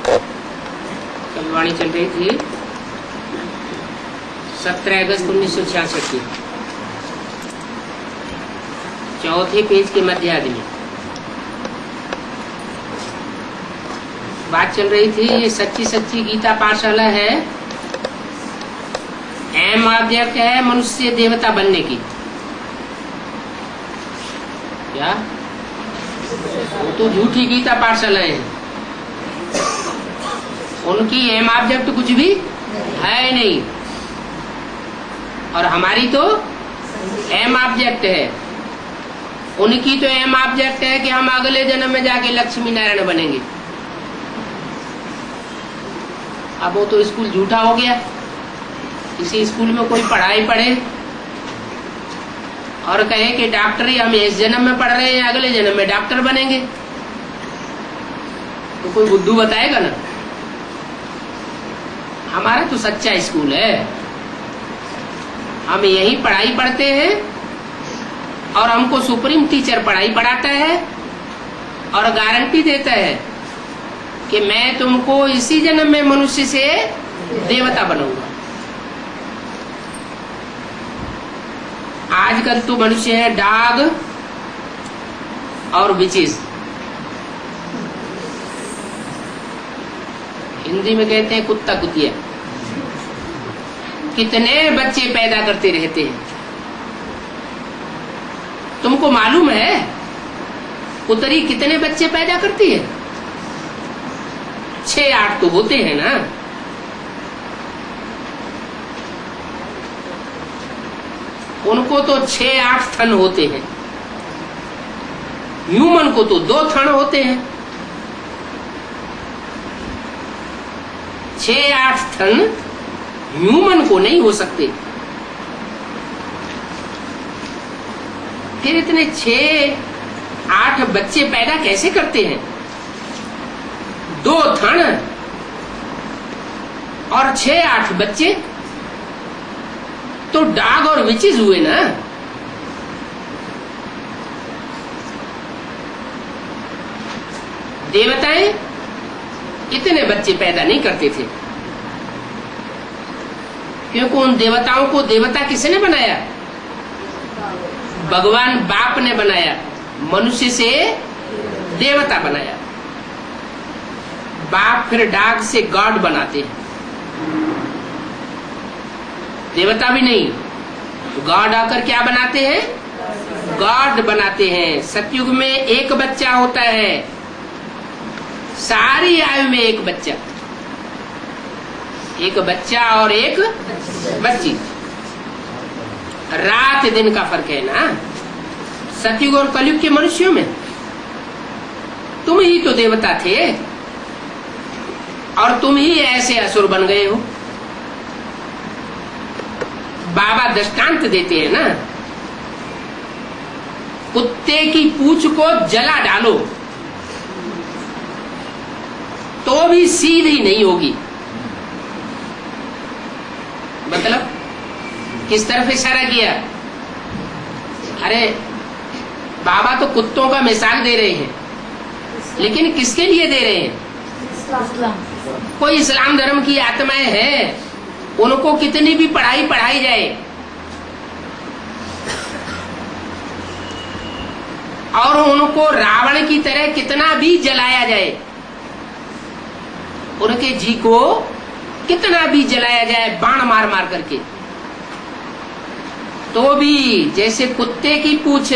कल वाणी चल रही थी 17 अगस्त 1966 की, चौथे पेज के मध्यार्ध में बात चल रही थी। ये सच्ची सच्ची गीता पाठशाला है, एम ऑब्जेक्ट है मनुष्य देवता बनने की। क्या वो तो झूठी गीता पाठशाला है, उनकी एम ऑब्जेक्ट कुछ भी है नहीं, और हमारी तो एम ऑब्जेक्ट है। उनकी तो एम ऑब्जेक्ट है कि हम अगले जन्म में जाके लक्ष्मी नारायण बनेंगे। अब वो तो स्कूल झूठा हो गया। किसी स्कूल में कोई पढ़ाई पढ़े और कहे कि डॉक्टरी हम इस जन्म में पढ़ रहे हैं, अगले जन्म में डॉक्टर बनेंगे, तो कोई बुद्धू बताएगा ना। हमारा तो सच्चा स्कूल है, हम यही पढ़ाई पढ़ते हैं और हमको सुप्रीम टीचर पढ़ाई पढ़ाता है और गारंटी देता है कि मैं तुमको इसी जन्म में मनुष्य से देवता बनूंगा। आजकल तो मनुष्य है डॉग और विचेस, हिंदी में कहते हैं कुत्ता कुतिया। कितने बच्चे पैदा करते रहते हैं, तुमको मालूम है कुतरी कितने बच्चे पैदा करती है? 6-8 तो होते हैं ना। उनको तो 6-8 थन होते हैं, ह्यूमन को तो 2 थन होते हैं। 6-8 थन ह्यूमन को नहीं हो सकते। फिर इतने 6-8 बच्चे पैदा कैसे करते हैं? 2 थन और 6-8 बच्चे, तो डॉग और विचेस हुए ना। देवताएं इतने बच्चे पैदा नहीं करते थे, क्योंकि उन देवताओं को देवता किसने बनाया? भगवान बाप ने बनाया, मनुष्य से देवता बनाया। बाप फिर डॉग से गॉड बनाते हैं, देवता भी नहीं, गॉड आकर क्या बनाते हैं? गॉड बनाते हैं। सतयुग में एक बच्चा होता है, सारी आयु में एक बच्चा, एक बच्चा और एक बच्ची। रात दिन का फर्क है ना सतयुग और कलयुग के मनुष्यों में। तुम ही तो देवता थे और तुम ही ऐसे असुर बन गए हो। बाबा दृष्टांत देते हैं ना, कुत्ते की पूंछ को जला डालो तो भी सीधी नहीं होगी। मतलब किस तरफ इशारा किया? अरे बाबा तो कुत्तों का मिसाल दे रहे हैं, लेकिन किसके लिए दे रहे हैं? कोई इस्लाम धर्म की आत्माएं हैं, उनको कितनी भी पढ़ाई पढ़ाई जाए और उनको रावण की तरह कितना भी जलाया जाए, उनके जी को कितना भी जलाया जाए बाण मार मार करके, तो भी जैसे कुत्ते की पूंछ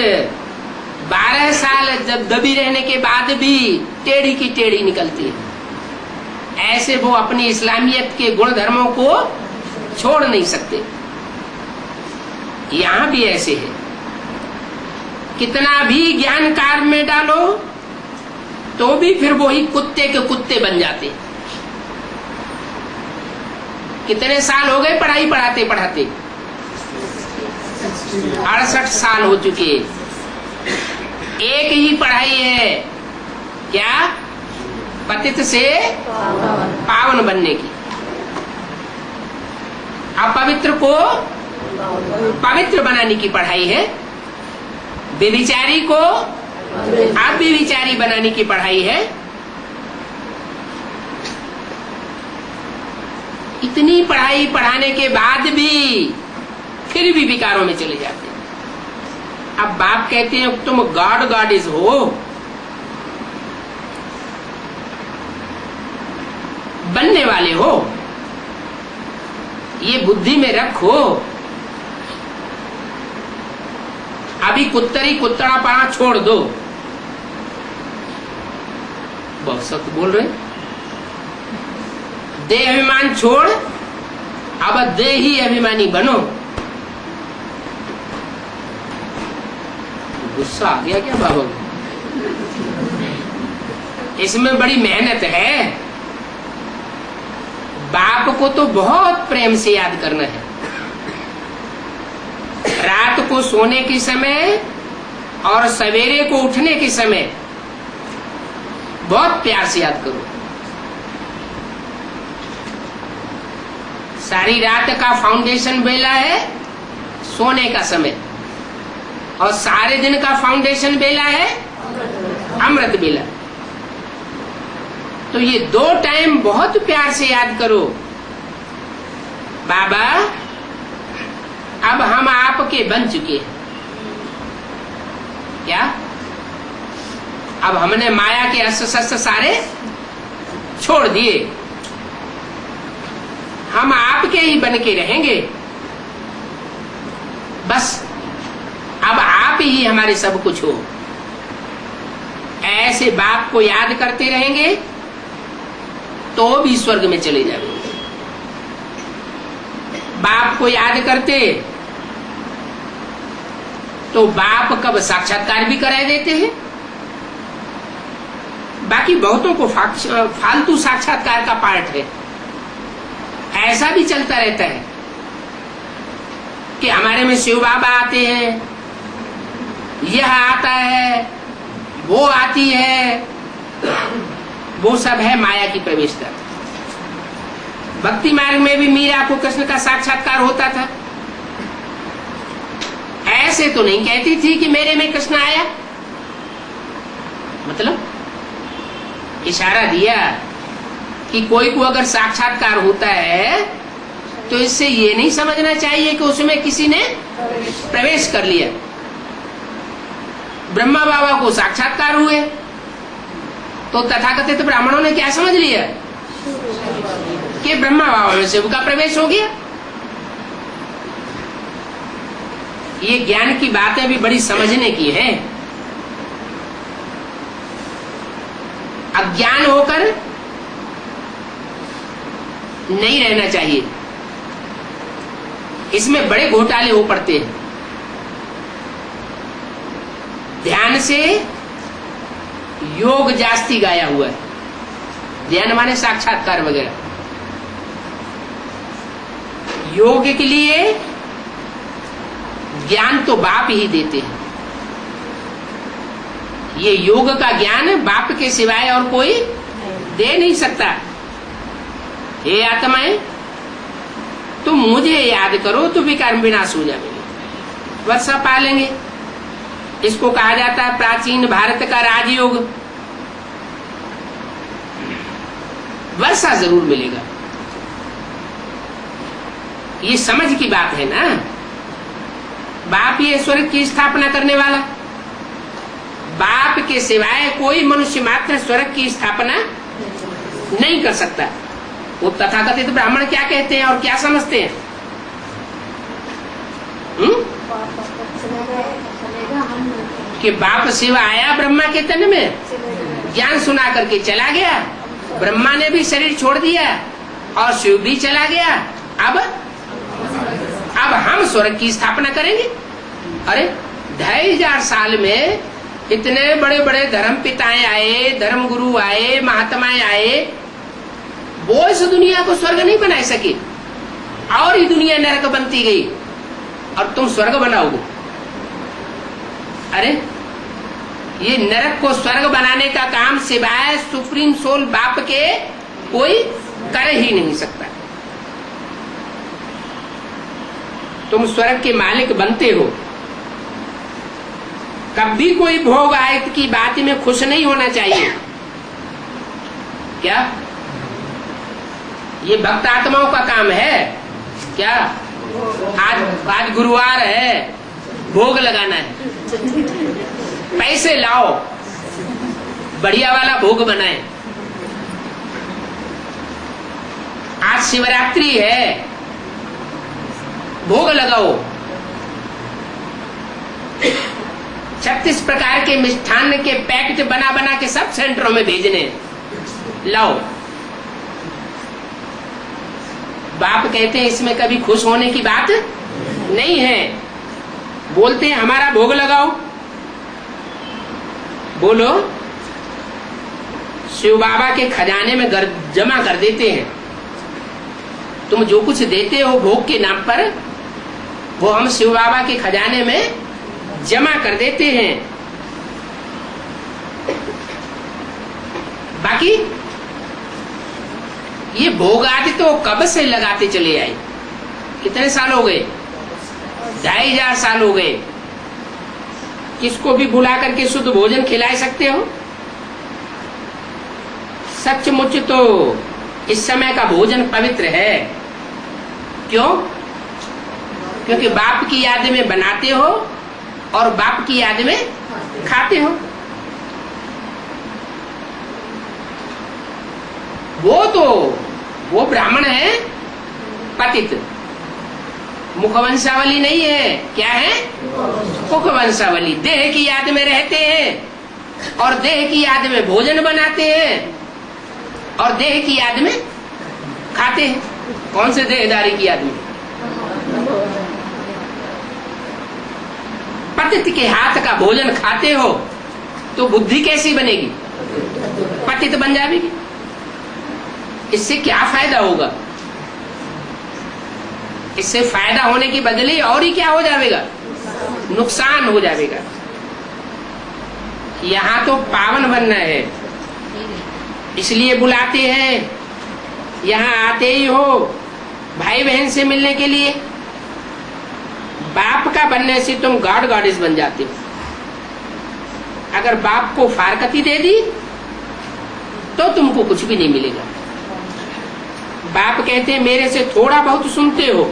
12 साल जब दबी रहने के बाद भी टेढ़ी की टेढ़ी निकलती है, ऐसे वो अपनी इस्लामियत के गुण धर्मों को छोड़ नहीं सकते। यहां भी ऐसे है, कितना भी ज्ञान कार्य में डालो तो भी फिर वही कुत्ते के कुत्ते बन जाते। कितने साल हो गए पढ़ाई पढ़ाते पढ़ाते? 68 साल हो चुके। एक ही पढ़ाई है, क्या? पतित से पावन बनने की। अपवित्र को पवित्र बनाने की पढ़ाई है, व्यभिचारी को अव्यभिचारी बनाने की पढ़ाई है, इतनी पढ़ाई पढ़ाने के बाद भी फिर भी विकारों में चले जाते हैं। अब बाप कहते हैं तुम गॉड गॉडेस हो, बनने वाले हो, ये बुद्धि में रखो। अभी कुत्तरी कुत्तड़ापना छोड़ दो। बहुत सख्त बोल रहे, देह अभिमान छोड़, अब देही अभिमानी बनो। गुस्सा आ गया क्या बाबा को? इसमें बड़ी मेहनत है। बाप को तो बहुत प्रेम से याद करना है। रात को सोने के समय और सवेरे को उठने के समय बहुत प्यार से याद करो। सारी रात का फाउंडेशन बेला है सोने का समय, और सारे दिन का फाउंडेशन बेला है अमृत बेला। तो ये दो टाइम बहुत प्यार से याद करो। बाबा अब हम आपके बन चुके हैं। क्या? अब हमने माया के अस्त्र शस्त्र सारे छोड़ दिए, हम आपके ही बन के रहेंगे। बस अब आप ही हमारे सब कुछ हो। ऐसे बाप को याद करते रहेंगे तो भी स्वर्ग में चले जाएंगे। बाप को याद करते तो बाप कब साक्षात्कार भी करा देते हैं। बाकी बहुतों को फालतू साक्षात्कार का पार्ट है। ऐसा भी चलता रहता है कि हमारे में शिव बाबा आते हैं, यह आता है, वो आती है। वो सब है माया की प्रवेशता। भक्ति मार्ग में भी मीरा को कृष्ण का साक्षात्कार होता था। ऐसे तो नहीं कहती थी कि मेरे में कृष्ण आया, मतलब इशारा दिया कि कोई को अगर साक्षात्कार होता है तो इससे ये नहीं समझना चाहिए कि उसमें किसी ने प्रवेश कर लिया। ब्रह्मा बाबा को साक्षात्कार हुए तो तथाकथित ब्राह्मणों ने क्या समझ लिया कि ब्रह्मा बाबा में शिव का प्रवेश हो गया। ये ज्ञान की बातें भी बड़ी समझने की है। अज्ञान होकर नहीं रहना चाहिए, इसमें बड़े घोटाले हो पड़ते हैं। ध्यान से योग जास्ती गाया हुआ है। ध्यान माने साक्षात्कार वगैरह। योग के लिए ज्ञान तो बाप ही देते हैं। ये योग का ज्ञान बाप के सिवाय और कोई दे नहीं सकता। हे आत्माएं, तुम मुझे याद करो तो विकार विनाश हो जाएंगे, वर्षा पालेंगे। इसको कहा जाता है प्राचीन भारत का राजयोग। वर्षा जरूर मिलेगा। ये समझ की बात है ना। बाप ये स्वर्ग की स्थापना करने वाला। बाप के सिवाय कोई मनुष्य मात्र स्वर्ग की स्थापना नहीं कर सकता। वो तथाकथित ब्राह्मण क्या कहते हैं और क्या समझते हैं? कि बाप शिव आया ब्रह्मा के तन में, ज्ञान सुना करके चला गया। ब्रह्मा ने भी शरीर छोड़ दिया और शिव भी चला गया। अब हम स्वर्ग की स्थापना करेंगे। अरे 2500 साल में इतने बड़े बड़े धर्म पिताएं आए, धर्म गुरु आए, महात्माएं आए, वो इस दुनिया को स्वर्ग नहीं बना सके और ये दुनिया नरक बनती गई और तुम स्वर्ग बनाओगे। अरे ये नरक को स्वर्ग बनाने का काम सिवाय सुप्रीम सोल बाप के कोई कर ही नहीं सकता। तुम स्वर्ग के मालिक बनते हो। कभी कोई भोग आयत की बात में खुश नहीं होना चाहिए। क्या ये भक्त आत्माओं का काम है क्या? आज गुरुवार है, भोग लगाना है, पैसे लाओ, बढ़िया वाला भोग बनाए। आज शिवरात्रि है, भोग लगाओ। 36 प्रकार के मिष्ठान्न के पैकेट बना बना के सब सेंटरों में भेजने, लाओ। बाप कहते हैं इसमें कभी खुश होने की बात नहीं है। बोलते हैं हमारा भोग लगाओ। बोलो, शिव बाबा के खजाने में जमा कर देते हैं। तुम जो कुछ देते हो भोग के नाम पर, वो हम शिव बाबा के खजाने में जमा कर देते हैं। बाकी ये भोग आदि तो कब से लगाते चले आए। कितने साल हो गए? 2500 साल हो गए। किसको भी बुला करके शुद्ध भोजन खिला सकते हो? सचमुच तो इस समय का भोजन पवित्र है। क्यों? क्योंकि बाप की याद में बनाते हो और बाप की याद में खाते हो। वो ब्राह्मण है पतित, मुखवंशावली नहीं है। क्या है? मुखवंशावली। देह की याद में रहते हैं और देह की याद में भोजन बनाते हैं और देह की याद में खाते हैं। कौन से देहदारी की याद में? पतित के हाथ का भोजन खाते हो तो बुद्धि कैसी बनेगी? पतित बन जाएगी। इससे क्या फायदा होगा? इससे फायदा होने के बदले और ही क्या हो जाएगा? नुकसान हो जाएगा। यहाँ तो पावन बनना है, इसलिए बुलाते हैं। यहाँ आते ही हो भाई बहन से मिलने के लिए। बाप का बनने से तुम गॉड गॉडेस बन जाते हो। अगर बाप को फारकती दे दी तो तुमको कुछ भी नहीं मिलेगा। बाप कहते हैं मेरे से थोड़ा बहुत सुनते हो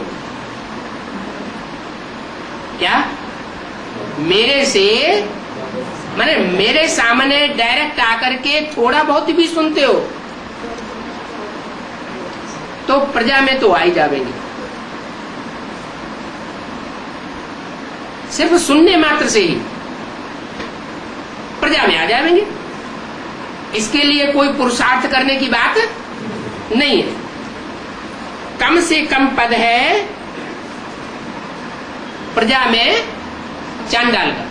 क्या? मेरे से माने मेरे सामने डायरेक्ट आकर के थोड़ा बहुत भी सुनते हो तो प्रजा में तो आ ही जाएंगे। सिर्फ सुनने मात्र से ही प्रजा में आ जाएंगे। इसके लिए कोई पुरुषार्थ करने की बात नहीं है। कम से कम पद है प्रजा में चांडाल का।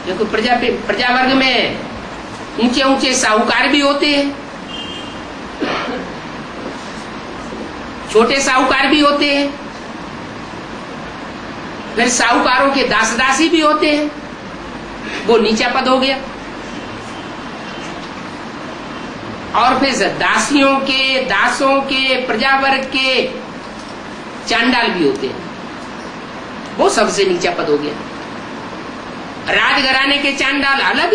देखो प्रजा वर्ग में ऊंचे ऊंचे साहूकार भी होते हैं, छोटे साहूकार भी होते हैं, फिर साहूकारों के दास दासी भी होते हैं। वो नीचा पद हो गया। और फिर दासियों के, दासों के, प्रजा वर्ग के चांडाल भी होते हैं। वो सबसे नीचा पद हो गया। राजघराने के चांडाल अलग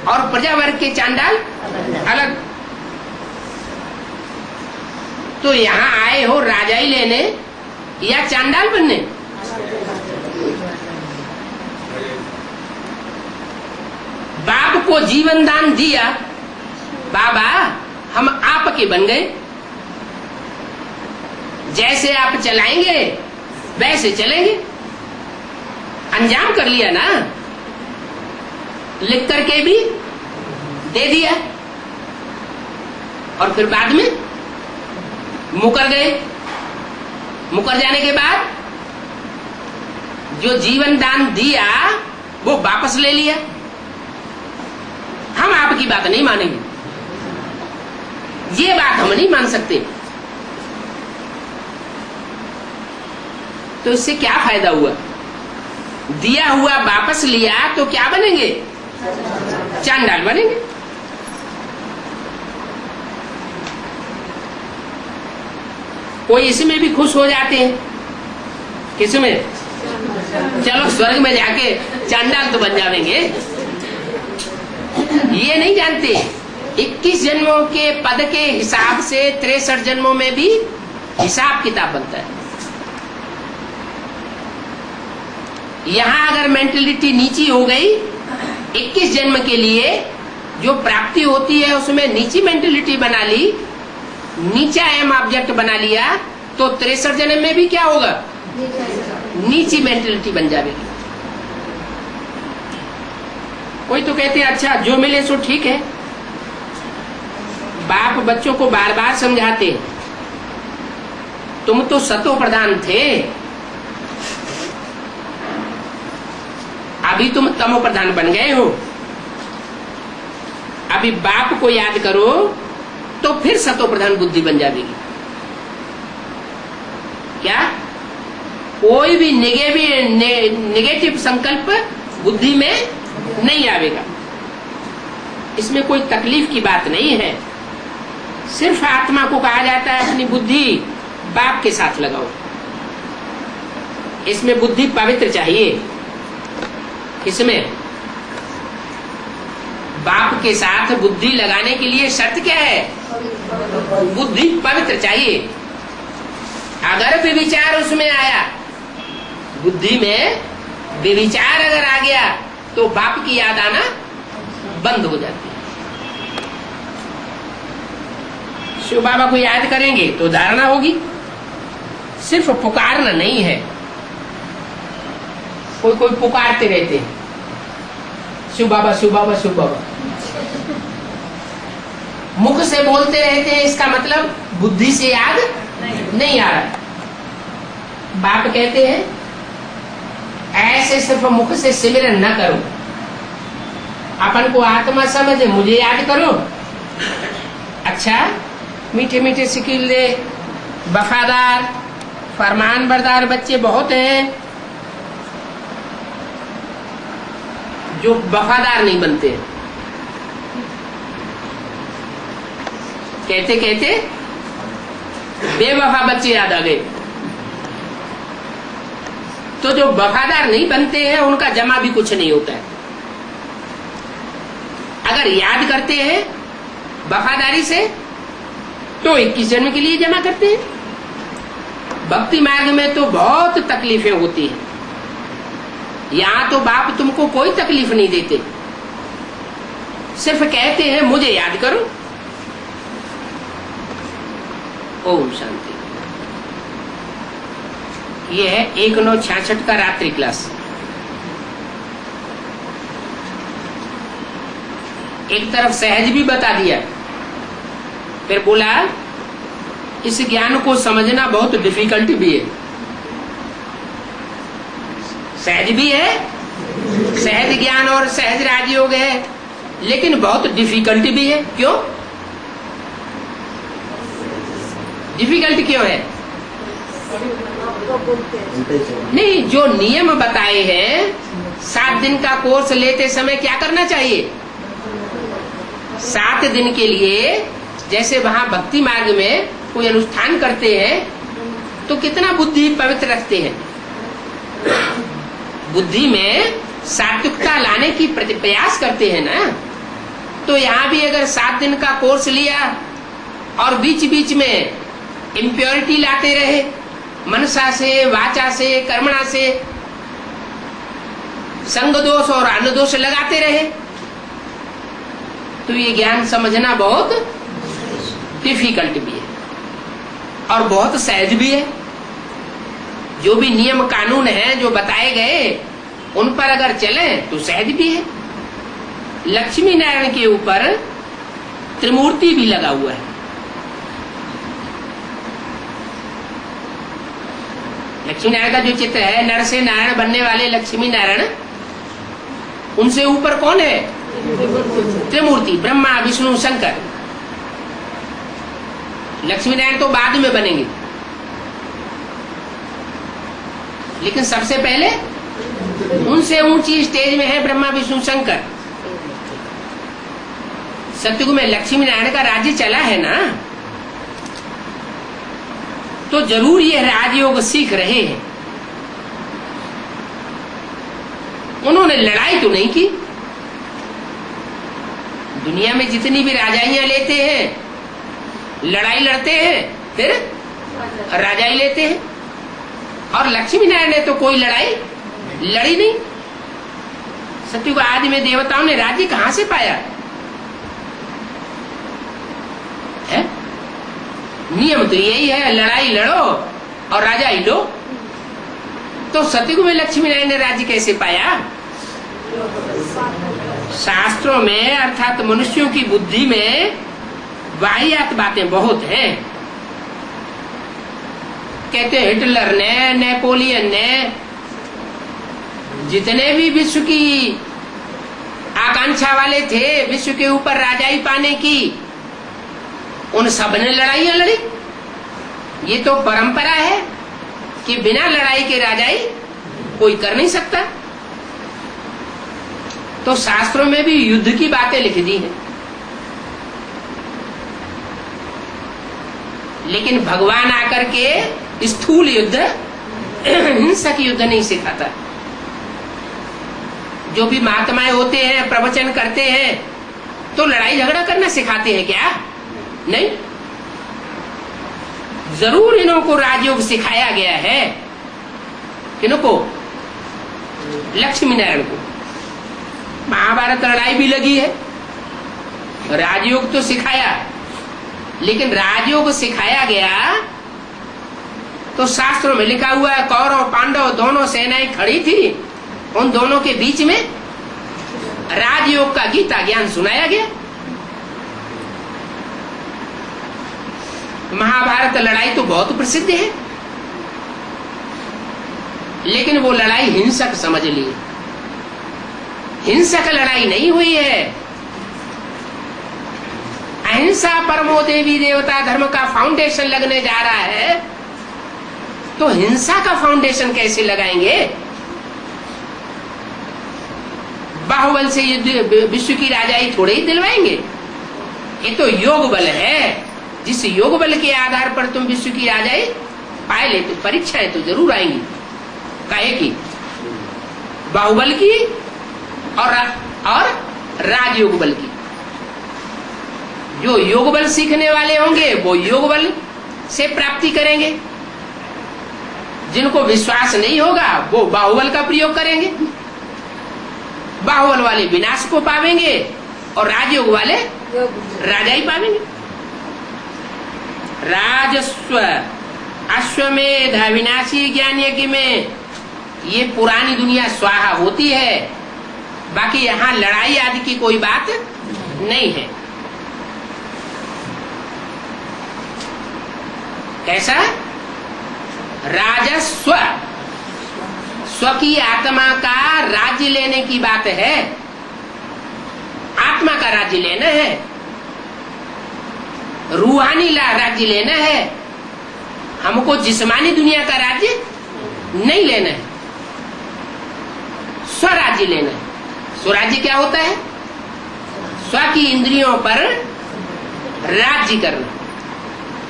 और प्रजा वर्ग के चांडाल अलग। तो यहाँ आए हो राजाई लेने या चांडाल बनने? बाप को जीवन दान दिया, बाबा हम आपके बन गए। जैसे आप चलाएंगे वैसे चलेंगे। अंजाम कर लिया ना, लिख करके भी दे दिया और फिर बाद में मुकर गए। मुकर जाने के बाद जो जीवन दान दिया वो वापस ले लिया। हम आपकी बात नहीं मानेंगे, ये बात हम नहीं मान सकते। तो इससे क्या फायदा हुआ? दिया हुआ वापस लिया तो क्या बनेंगे? चांडाल बनेंगे। कोई इसमें भी खुश हो जाते हैं। किसमें? चलो स्वर्ग में जाके चांडाल तो बन जाएंगे। ये नहीं जानते 21 जन्मों के पद के हिसाब से 63 जन्मों में भी हिसाब किताब बनता है। यहां अगर मेंटलिटी नीची हो गई, 21 जन्म के लिए जो प्राप्ति होती है उसमें नीची मेंटलिटी बना ली, नीचा एम ऑब्जेक्ट बना लिया, तो 63 जन्म में भी क्या होगा? नीची मेंटलिटी बन जाएगी। कोई तो कहते हैं अच्छा जो मिले सो ठीक है। बाप बच्चों को बार बार समझाते, तुम तो सतो प्रधान थे, अभी तुम तमो प्रधान बन गए हो। अभी बाप को याद करो तो फिर सतो प्रधान बुद्धि बन जाएगी। क्या? कोई भी नेगेटिव संकल्प बुद्धि में नहीं आवेगा। इसमें कोई तकलीफ की बात नहीं है। सिर्फ आत्मा को कहा जाता है अपनी बुद्धि बाप के साथ लगाओ। इसमें बुद्धि पवित्र चाहिए। इसमें बाप के साथ बुद्धि लगाने के लिए शर्त क्या है? बुद्धि पवित्र चाहिए। अगर विचार उसमें आया, बुद्धि में विचार अगर आ गया तो बाप की याद आना बंद हो जाती है। शिव बाबा को याद करेंगे तो धारणा होगी। सिर्फ पुकारना नहीं है। कोई कोई पुकारते रहते हैं, शिव बाबा शिव बाबा शिव बाबा, मुख से बोलते रहते हैं, इसका मतलब बुद्धि से याद नहीं आ रहा। बाप कहते हैं ऐसे सिर्फ मुख से सिमरन न करो, अपन को आत्मा समझ मुझे याद करो। अच्छा, मीठे मीठे सिकीले वफादार फरमान बरदार बच्चे बहुत हैं जो वफादार नहीं बनते। कहते कहते बेवफा बच्चे याद आ गए। तो जो वफादार नहीं बनते हैं उनका जमा भी कुछ नहीं होता है। अगर याद करते हैं वफादारी से तो 21 जन्म के लिए जमा करते हैं। भक्ति मार्ग में तो बहुत तकलीफें होती हैं। यहां तो बाप तुमको कोई तकलीफ नहीं देते, सिर्फ कहते हैं मुझे याद करो। ओम शांति। यह है 1966 का रात्रि क्लास। एक तरफ सहज भी बता दिया, फिर बोला इस ज्ञान को समझना बहुत डिफिकल्ट भी है। सहज भी है, सहज ज्ञान और सहज राजयोग है, लेकिन बहुत डिफिकल्ट भी है। क्यों डिफिकल्ट क्यों है? नहीं, जो नियम बताए हैं, 7 दिन का कोर्स लेते समय क्या करना चाहिए? 7 दिन के लिए जैसे वहां भक्ति मार्ग में कोई अनुष्ठान करते हैं तो कितना बुद्धि पवित्र रखते हैं। बुद्धि में सात्विकता लाने की प्रयास करते हैं ना। तो यहाँ भी अगर 7 दिन का कोर्स लिया और बीच बीच में इम्प्योरिटी लाते रहे, मनसा से, वाचा से, कर्मणा से संग दोष और अन्न दोष लगाते रहे, तो ये ज्ञान समझना बहुत डिफिकल्ट भी है और बहुत सहज भी है। जो भी नियम कानून हैं जो बताए गए उन पर अगर चले तो सहज भी है। लक्ष्मी नारायण के ऊपर त्रिमूर्ति भी लगा हुआ है। लक्ष्मी नारायण का जो चित्र है, नर से नारायण बनने वाले लक्ष्मी नारायण, उनसे ऊपर कौन है? त्रिमूर्ति, ब्रह्मा विष्णु शंकर। लक्ष्मी नारायण तो बाद में बनेंगे, लेकिन सबसे पहले उनसे ऊंची स्टेज में है ब्रह्मा विष्णु शंकर। सतयुग में लक्ष्मी नारायण का राज्य चला है ना, तो जरूर ये राजयोग सीख रहे हैं। उन्होंने लड़ाई तो नहीं की, दुनिया में जितनी भी राजाइयां लेते हैं, लड़ाई लड़ते हैं, फिर राजाई लेते हैं। और लक्ष्मी नारायण ने तो कोई लड़ाई लड़ी नहीं। सतयुग आदि में देवताओं ने राज्य कहां से पाया है? नियम तो यही है, लड़ाई लड़ो और राजाई लो। तो सतयुग में लक्ष्मी नारायण ने राज्य कैसे पाया? शास्त्रों में अर्थात मनुष्यों की बुद्धि में वाहियात बातें बहुत हैं। कहते हिटलर ने, नेपोलियन ने, जितने भी विश्व की आकांक्षा वाले थे विश्व के ऊपर राजाई पाने की, उन सब ने लड़ाइयां लड़ी। ये तो परंपरा है कि बिना लड़ाई के राजाई कोई कर नहीं सकता। तो शास्त्रों में भी युद्ध की बातें लिख दी हैं, लेकिन भगवान आकर के स्थूल युद्ध, हिंसक युद्ध नहीं सिखाता। जो भी महात्माएं होते हैं, प्रवचन करते हैं, तो लड़ाई झगड़ा करना सिखाते हैं क्या? नहीं। जरूर इन्हों को राजयोग सिखाया गया है। किनको? लक्ष्मी नारायण को। महाभारत लड़ाई भी लगी है, राजयोग तो सिखाया, लेकिन राजयोग सिखाया गया तो शास्त्रों में लिखा हुआ है कौरव पांडव दोनों सेनाएं खड़ी थी, उन दोनों के बीच में राजयोग का गीता ज्ञान सुनाया गया। महाभारत लड़ाई तो बहुत प्रसिद्ध है, लेकिन वो लड़ाई हिंसक समझ ली। हिंसक लड़ाई नहीं हुई है। अहिंसा परमो देवी देवता धर्म का फाउंडेशन लगने जा रहा है, तो हिंसा का फाउंडेशन कैसे लगाएंगे? बाहुबल से विश्व की राजाई थोड़े ही दिलवाएंगे। ये तो योग बल है। जिस योग बल के आधार पर तुम विश्व की राजाई पाए ले, तो परीक्षाएं तो जरूर आएंगी। काहे की? बाहुबल की और राजयोग बल की। जो योग बल सीखने वाले होंगे वो योग बल से प्राप्ति करेंगे, जिनको विश्वास नहीं होगा वो बाहुबल का प्रयोग करेंगे। बाहुबल वाले विनाश को पावेंगे और राजयोग वाले राजाई पावेंगे। राजस्व अश्वमेध विनाशी ज्ञान यज्ञ में ये पुरानी दुनिया स्वाहा होती है, बाकी यहाँ लड़ाई आदि की कोई बात नहीं है। कैसा? राजस्व, स्व की आत्मा का राज्य लेने की बात है। आत्मा का राज्य लेना है, रूहानी राज्य लेना है। हमको जिस्मानी दुनिया का राज्य नहीं लेना है, स्वराज्य लेना है। स्वराज्य क्या होता है? स्व की इंद्रियों पर राज्य करना।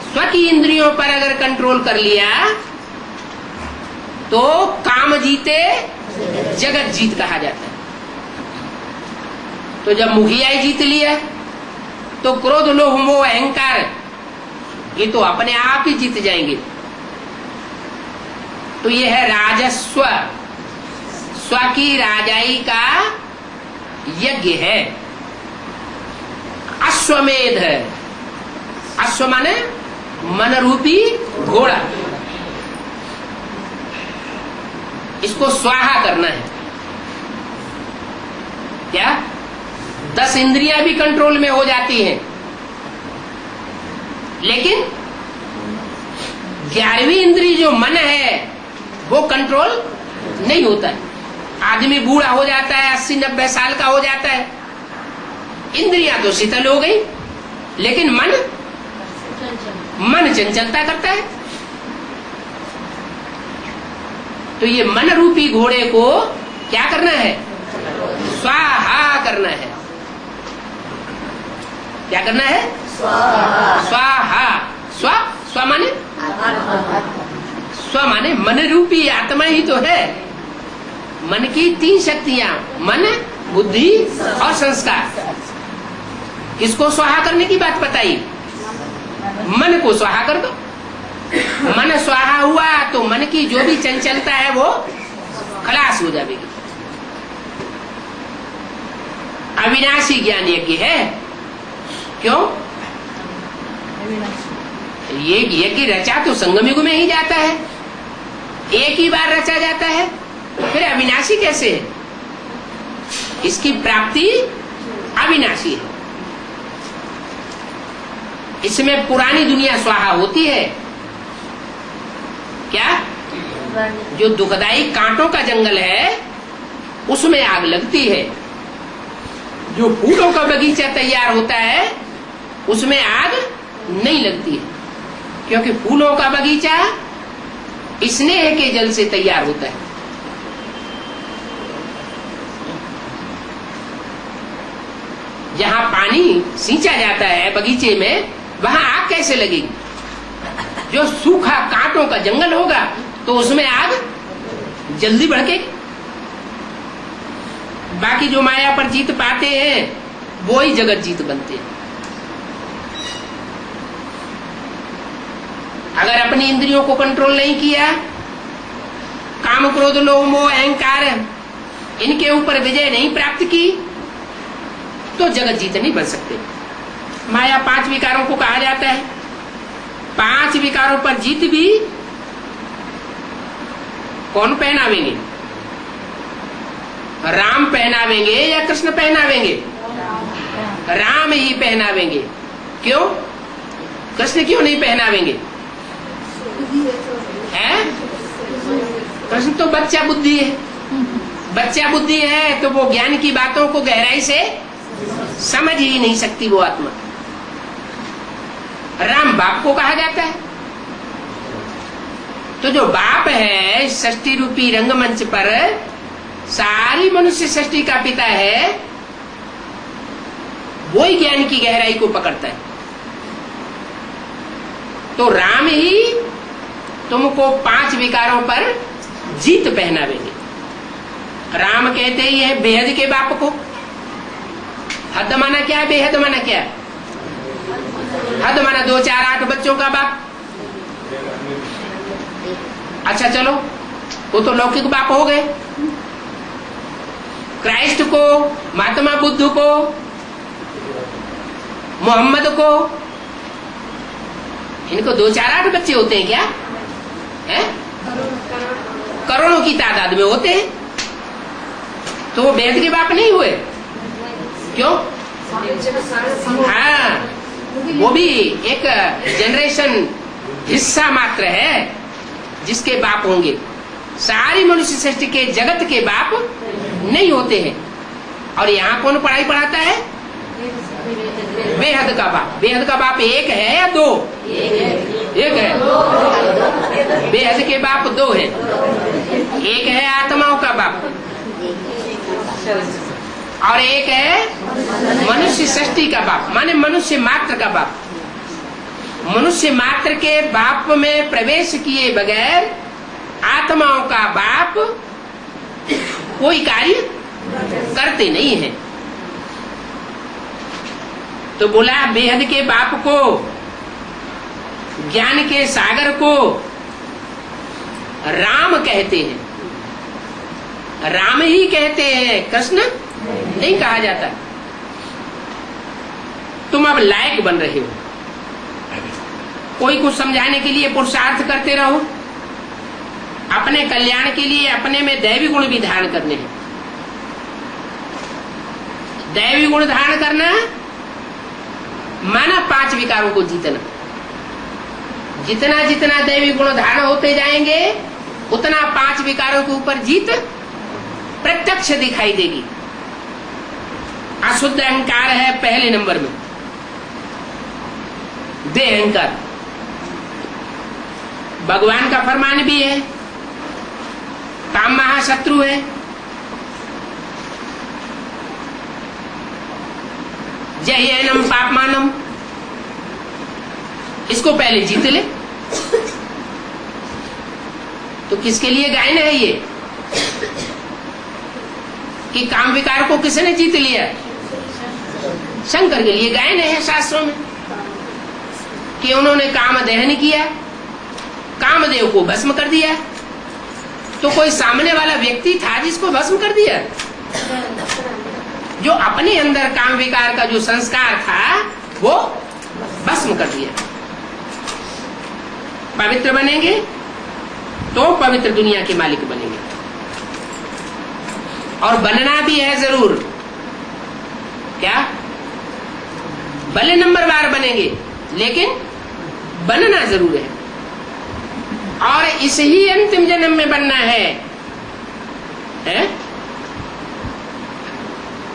स्व की इंद्रियों पर अगर कंट्रोल कर लिया तो काम जीते जगत जीत कहा जाता है। तो जब मुखिया जीत लिया तो क्रोध लोभ मोह अहंकार ये तो अपने आप ही जीत जाएंगे। तो ये है राजस्व, स्व की राजाई का यज्ञ है। अश्वमेध है, अश्व माने मन रूपी घोड़ा, इसको स्वाहा करना है। क्या? 10 इंद्रियां भी कंट्रोल में हो जाती हैं, लेकिन 11वीं इंद्री जो मन है वो कंट्रोल नहीं होता है। आदमी बूढ़ा हो जाता है, 80-90 साल का हो जाता है, इंद्रियां तो शीतल हो गई, लेकिन मन चंचलता करता है। तो ये मन रूपी घोड़े को क्या करना है? स्वाहा करना है। क्या करना है? स्वाहा। स्व माने स्व माने मन रूपी आत्मा ही तो है। मन की 3 शक्तियां, मन बुद्धि और संस्कार। किसको स्वाहा करने की बात बताई? मन को स्वाहा कर दो। मन स्वाहा हुआ तो मन की जो भी चंचलता है वो खलास हो जाएगी। अविनाशी ज्ञान यज्ञ है। क्यों? ये यज्ञ रचा तो संगम युग में ही जाता है, एक ही बार रचा जाता है, फिर अविनाशी कैसे है? इसकी प्राप्ति अविनाशी है। इसमें पुरानी दुनिया स्वाहा होती है। क्या? जो दुखदाई कांटों का जंगल है उसमें आग लगती है। जो फूलों का बगीचा तैयार होता है उसमें आग नहीं लगती है, क्योंकि फूलों का बगीचा स्नेह के जल से तैयार होता है। जहां पानी सींचा जाता है बगीचे में, वहां आग कैसे लगेगी? जो सूखा कांटों का जंगल होगा तो उसमें आग जल्दी भड़केगी। बाकी जो माया पर जीत पाते हैं वो ही जगत जीत बनते हैं। अगर अपनी इंद्रियों को कंट्रोल नहीं किया, काम क्रोध लोभ मोह अहंकार इनके ऊपर विजय नहीं प्राप्त की, तो जगत जीत नहीं बन सकते। माया 5 विकारों को कहा जाता है। 5 विकारों पर जीत भी कौन पहनावेंगे? राम पहनावेंगे या कृष्ण पहनावेंगे? राम ही पहनावेंगे। क्यों? कृष्ण क्यों नहीं पहनावेंगे? है? कृष्ण तो बच्चा बुद्धि है। बच्चा बुद्धि है तो वो ज्ञान की बातों को गहराई से समझ ही नहीं सकती वो आत्मा। राम बाप को कहा जाता है। तो जो बाप है सृष्टि रूपी रंगमंच पर सारी मनुष्य सृष्टि का पिता है, वो ही ज्ञान की गहराई को पकड़ता है। तो राम ही तुमको 5 विकारों पर जीत पहनावेंगे। राम कहते ही है बेहद के बाप को। हद माना क्या है? बेहद माना क्या है? हद माना 2 4 8 बच्चों का बाप। अच्छा चलो, वो तो लौकिक बाप हो गए। क्राइस्ट को, महात्मा बुद्ध को, मोहम्मद को, इनको 2 4 8 बच्चे होते हैं क्या? है? करोड़ों की तादाद में होते हैं। तो वो बेहद के बाप नहीं हुए? क्यों? हाँ, वो भी एक जनरेशन हिस्सा मात्र है जिसके बाप होंगे। सारी मनुष्य सृष्टि के जगत के बाप नहीं होते हैं। और यहाँ कौन पढ़ाई पढ़ाता है? बेहद का बाप। बेहद का बाप एक है या 2? एक है। बेहद के बाप 2 है। एक है आत्माओं का बाप और एक है मनुष्य सृष्टि का बाप, माने मनुष्य मात्र का बाप। मनुष्य मात्र के बाप में प्रवेश किए बगैर आत्माओं का बाप कोई कार्य करते नहीं है। तो बोला बेहद के बाप को, ज्ञान के सागर को राम कहते हैं। राम ही कहते हैं, कृष्ण नहीं कहा जाता। तुम अब लायक बन रहे हो। कोई कुछ समझाने के लिए पुरुषार्थ करते रहो। अपने कल्याण के लिए अपने में दैवी गुण भी धारण करने हैं। दैवी गुण धारण करना माना 5 विकारों को जीतना। जितना जितना दैवी गुण धारण होते जाएंगे उतना 5 विकारों के ऊपर जीत प्रत्यक्ष दिखाई देगी। अशुद्ध अहंकार है पहले नंबर में, देह अहंकार। भगवान का फरमान भी है, काम महाशत्रु है। जयनम पापमानम, इसको पहले जीत ले। तो किसके लिए गायन है ये कि काम विकार को किसने जीत लिया? शंकर के लिए गायन है शास्त्रों में कि उन्होंने काम दहन किया, कामदेव को भस्म कर दिया। तो कोई सामने वाला व्यक्ति था जिसको भस्म कर दिया? जो अपने अंदर काम विकार का जो संस्कार था वो भस्म कर दिया। पवित्र बनेंगे तो पवित्र दुनिया के मालिक बनेंगे, और बनना भी है जरूर। क्या? भले नंबरवार बनेंगे लेकिन बनना जरूर है, और इस ही अंतिम जन्म में बनना है?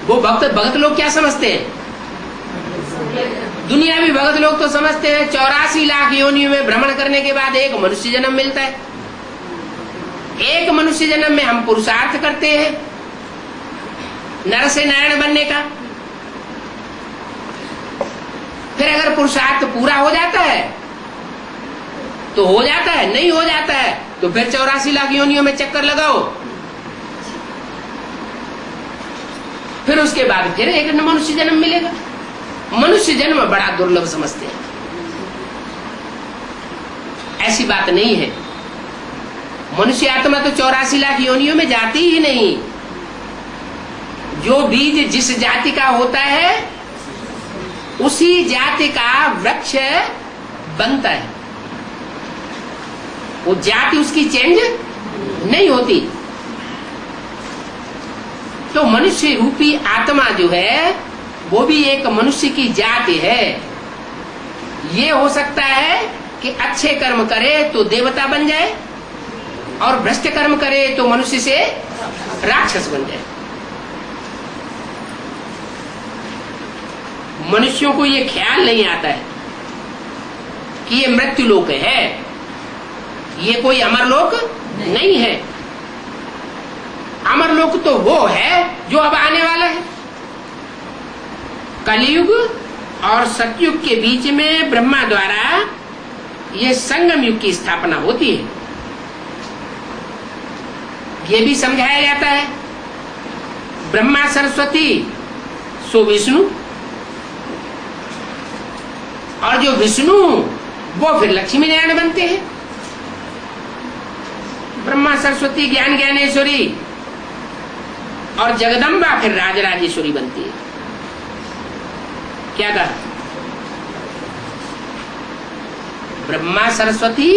वो भगत लोग क्या समझते हैं? दुनियावी भगत लोग तो समझते हैं 84 लाख योनियों में भ्रमण करने के बाद एक मनुष्य जन्म मिलता है। एक मनुष्य जन्म में हम पुरुषार्थ करते हैं नर से नारायण बनने का। फिर अगर पुरुषार्थ पूरा हो जाता है तो हो जाता है, नहीं हो जाता है तो फिर 84 लाख योनियों में चक्कर लगाओ। फिर उसके बाद फिर एक मनुष्य जन्म मिलेगा। मनुष्य जन्म बड़ा दुर्लभ समझते हैं। ऐसी बात नहीं है। मनुष्य आत्मा तो 84 लाख योनियों में जाती ही नहीं। जो बीज जिस जाति का होता है उसी जाति का वृक्ष बनता है। वो जाति उसकी चेंज नहीं होती। तो मनुष्य रूपी आत्मा जो है वो भी एक मनुष्य की जाति है। ये हो सकता है कि अच्छे कर्म करे तो देवता बन जाए, और भ्रष्ट कर्म करे तो मनुष्य से राक्षस बन जाए। मनुष्यों को ये ख्याल नहीं आता है कि ये मृत्यु लोक है, ये कोई अमरलोक नहीं है। अमरलोक तो वो है जो अब आने वाला है। कलयुग और सतयुग के बीच में ब्रह्मा द्वारा ये संगम युग की स्थापना होती है। ये भी समझाया जाता है ब्रह्मा सरस्वती सो विष्णु, और जो विष्णु वो फिर लक्ष्मी नारायण बनते हैं। ब्रह्मा सरस्वती ज्ञान ज्ञानेश्वरी और जगदम्बा फिर राजराजेश्वरी बनती है। क्या कहा? ब्रह्मा सरस्वती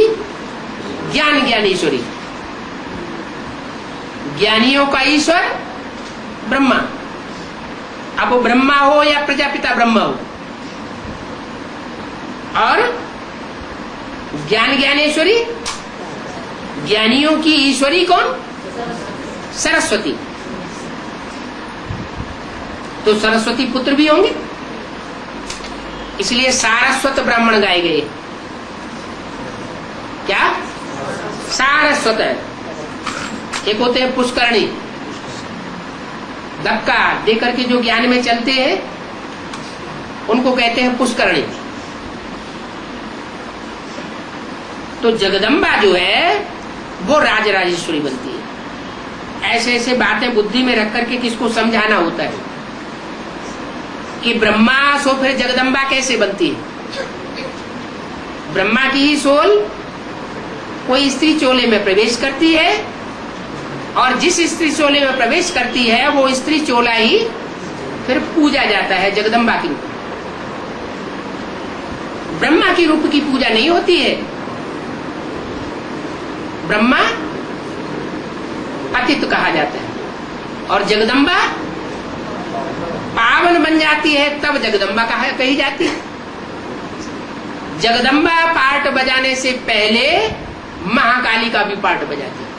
ज्ञान ज्ञानेश्वरी, ज्ञानियों का ईश्वर ब्रह्मा। अब वो ब्रह्मा हो या प्रजापिता ब्रह्मा हो, और ज्ञान ज्ञानेश्वरी, ज्ञानियों की ईश्वरी कौन? सरस्वती। तो सरस्वती पुत्र भी होंगे, इसलिए सारस्वत ब्राह्मण गाए गए। क्या? सारस्वत है। एक होते हैं पुष्करणी, धक्का देकर के जो ज्ञान में चलते हैं उनको कहते हैं पुष्करणी। तो जगदम्बा जो है वो राजराजेश्वरी बनती है। ऐसे ऐसे बातें बुद्धि में रख करके किसको समझाना होता है कि ब्रह्मा सो फिर जगदम्बा कैसे बनती है। ब्रह्मा की ही सोल कोई स्त्री चोले में प्रवेश करती है, और जिस स्त्री चोले में प्रवेश करती है वो स्त्री चोला ही फिर पूजा जाता है जगदम्बा की रूप। ब्रह्मा की रूप की पूजा नहीं होती है। ब्रह्मा पतित कहा जाता है और जगदम्बा पावन बन जाती है, तब जगदम्बा कही जाती है। जगदम्बा पार्ट बजाने से पहले महाकाली का भी पार्ट बजाती है।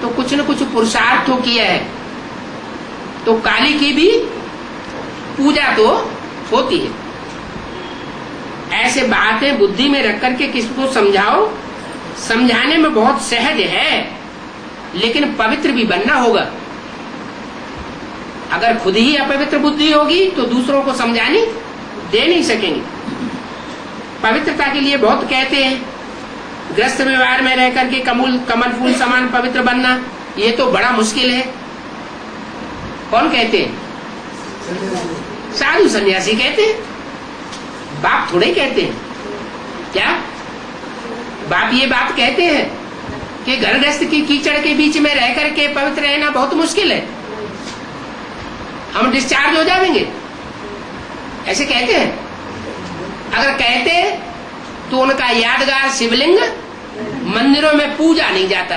तो कुछ न कुछ पुरुषार्थ तो किया है, तो काली की भी पूजा तो होती है। ऐसे बातें बुद्धि में रख करके किसको समझाओ, समझाने में बहुत सहज है, लेकिन पवित्र भी बनना होगा। अगर खुद ही अपवित्र बुद्धि होगी तो दूसरों को समझाने दे नहीं सकेंगे। पवित्रता के लिए बहुत कहते हैं, गृहस्थ व्यवहार में रह करके कमल फूल समान पवित्र बनना, ये तो बड़ा मुश्किल है। कौन कहते हैं? साधु सन्यासी कहते हैं, बाप थोड़े कहते हैं। क्या बाप ये बात कहते हैं कि घर गृहस्थ की कीचड़ के बीच में रह करके पवित्र रहना बहुत मुश्किल है, हम डिस्चार्ज हो जाएंगे, ऐसे कहते हैं? अगर कहते तो उनका यादगार शिवलिंग मंदिरों में पूजा नहीं जाता।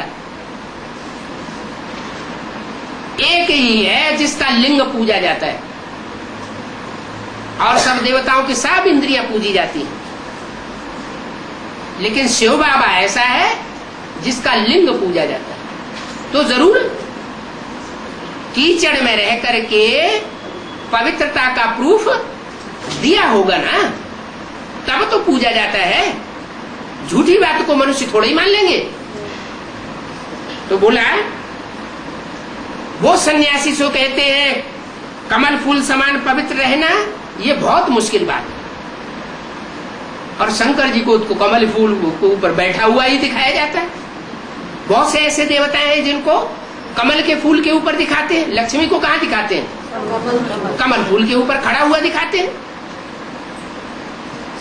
एक ही है जिसका लिंग पूजा जाता है, और सब देवताओं की सब इंद्रियां पूजी जाती हैं। लेकिन शिव बाबा ऐसा है जिसका लिंग पूजा जाता है। तो जरूर कीचड़ में रह करके पवित्रता का प्रूफ दिया होगा ना, तब तो पूजा जाता है। झूठी बात को मनुष्य थोड़ा ही मान लेंगे। तो बोला वो सन्यासी सो कहते हैं कमल फूल समान पवित्र रहना ये बहुत मुश्किल बात है, और शंकर जी को कमल फूल के ऊपर बैठा हुआ ही दिखाया जाता है। बहुत से ऐसे देवता हैं जिनको कमल के फूल के ऊपर दिखाते हैं। लक्ष्मी को कहाँ दिखाते हैं? कमल फूल के ऊपर खड़ा हुआ दिखाते हैं।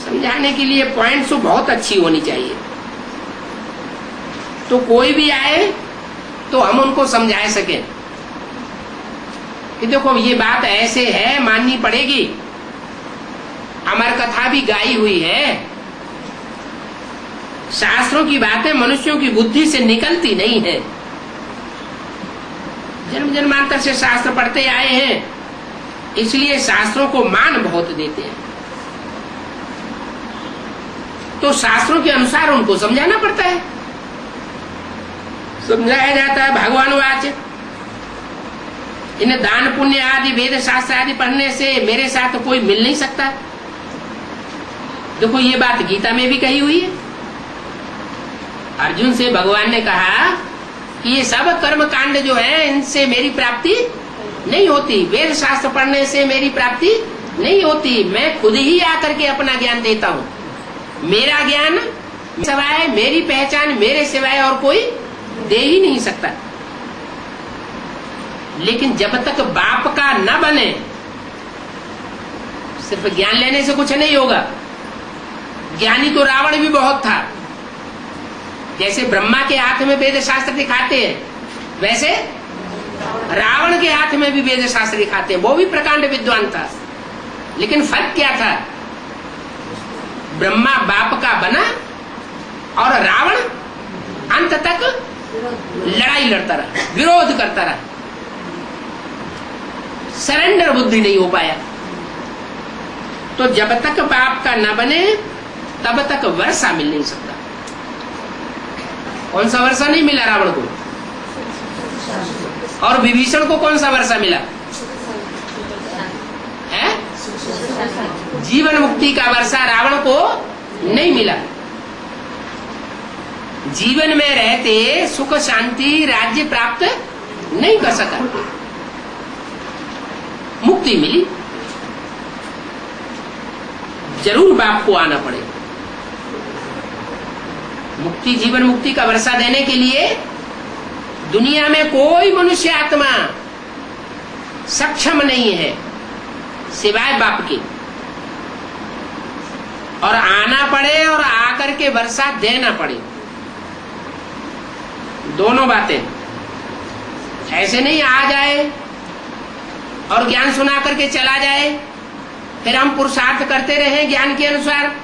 समझाने के लिए पॉइंट्स तो बहुत अच्छी होनी चाहिए, तो कोई भी आए तो हम उनको समझा सकें कि देखो ये बात ऐसे है, माननी पड़ेगी। अमर कथा भी गाई हुई है। शास्त्रों की बातें मनुष्यों की बुद्धि से निकलती नहीं है। जन्म जन्मांतर से शास्त्र पढ़ते आए हैं, इसलिए शास्त्रों को मान बहुत देते हैं। तो शास्त्रों के अनुसार उनको समझाना पड़ता है। समझाया जाता है भगवान वाच, इन दान पुण्य आदि वेद शास्त्र आदि पढ़ने से मेरे साथ कोई मिल नहीं सकता। देखो ये बात गीता में भी कही हुई है। अर्जुन से भगवान ने कहा कि ये सब कर्म कांड जो है इनसे मेरी प्राप्ति नहीं होती, वेद शास्त्र पढ़ने से मेरी प्राप्ति नहीं होती। मैं खुद ही आकर के अपना ज्ञान देता हूँ। मेरा ज्ञान सिवाय, मेरी पहचान मेरे सिवाय और कोई दे ही नहीं सकता। लेकिन जब तक बाप का न बने, सिर्फ ज्ञान लेने से कुछ नहीं होगा। ज्ञानी तो रावण भी बहुत था। जैसे ब्रह्मा के हाथ में वेद शास्त्र दिखाते हैं, वैसे रावण के हाथ में भी वेद शास्त्र दिखाते हैं। वो भी प्रकांड विद्वान था, लेकिन फर्क क्या था? ब्रह्मा बाप का बना और रावण अंत तक लड़ाई लड़ता रहा, विरोध करता रहा, सरेंडर बुद्धि नहीं हो पाया। तो जब तक बाप का न बने तब तक वर्षा मिल नहीं सकता। कौन सा वर्षा नहीं मिला रावण को? और विभीषण को कौन सा वर्षा मिला है? जीवन मुक्ति का वर्षा रावण को नहीं मिला। जीवन में रहते सुख शांति राज्य प्राप्त नहीं कर सका, मुक्ति मिली। जरूर बाप को आना पड़ेगा। मुक्ति जीवन मुक्ति का वर्षा देने के लिए दुनिया में कोई मनुष्य आत्मा सक्षम नहीं है सिवाय बाप के। और आना पड़े और आकर के वर्षा देना पड़े, दोनों बातें। ऐसे नहीं आ जाए और ज्ञान सुना करके चला जाए, फिर हम पुरुषार्थ करते रहे ज्ञान के अनुसार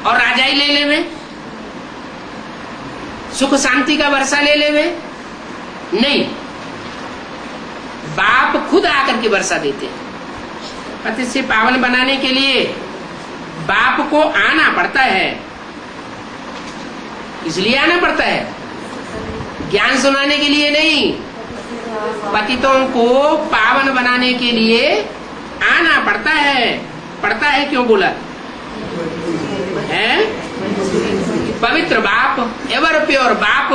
और राजाई ले लेवे, सुख शांति का वर्षा ले लेवे। नहीं, बाप खुद आकर के वर्षा देते हैं। पति से पावन बनाने के लिए बाप को आना पड़ता है। इसलिए आना पड़ता है, ज्ञान सुनाने के लिए नहीं। पतितों को पावन बनाने के लिए आना पड़ता है। पड़ता है क्यों बोला है? पवित्र बाप, एवर प्योर बाप,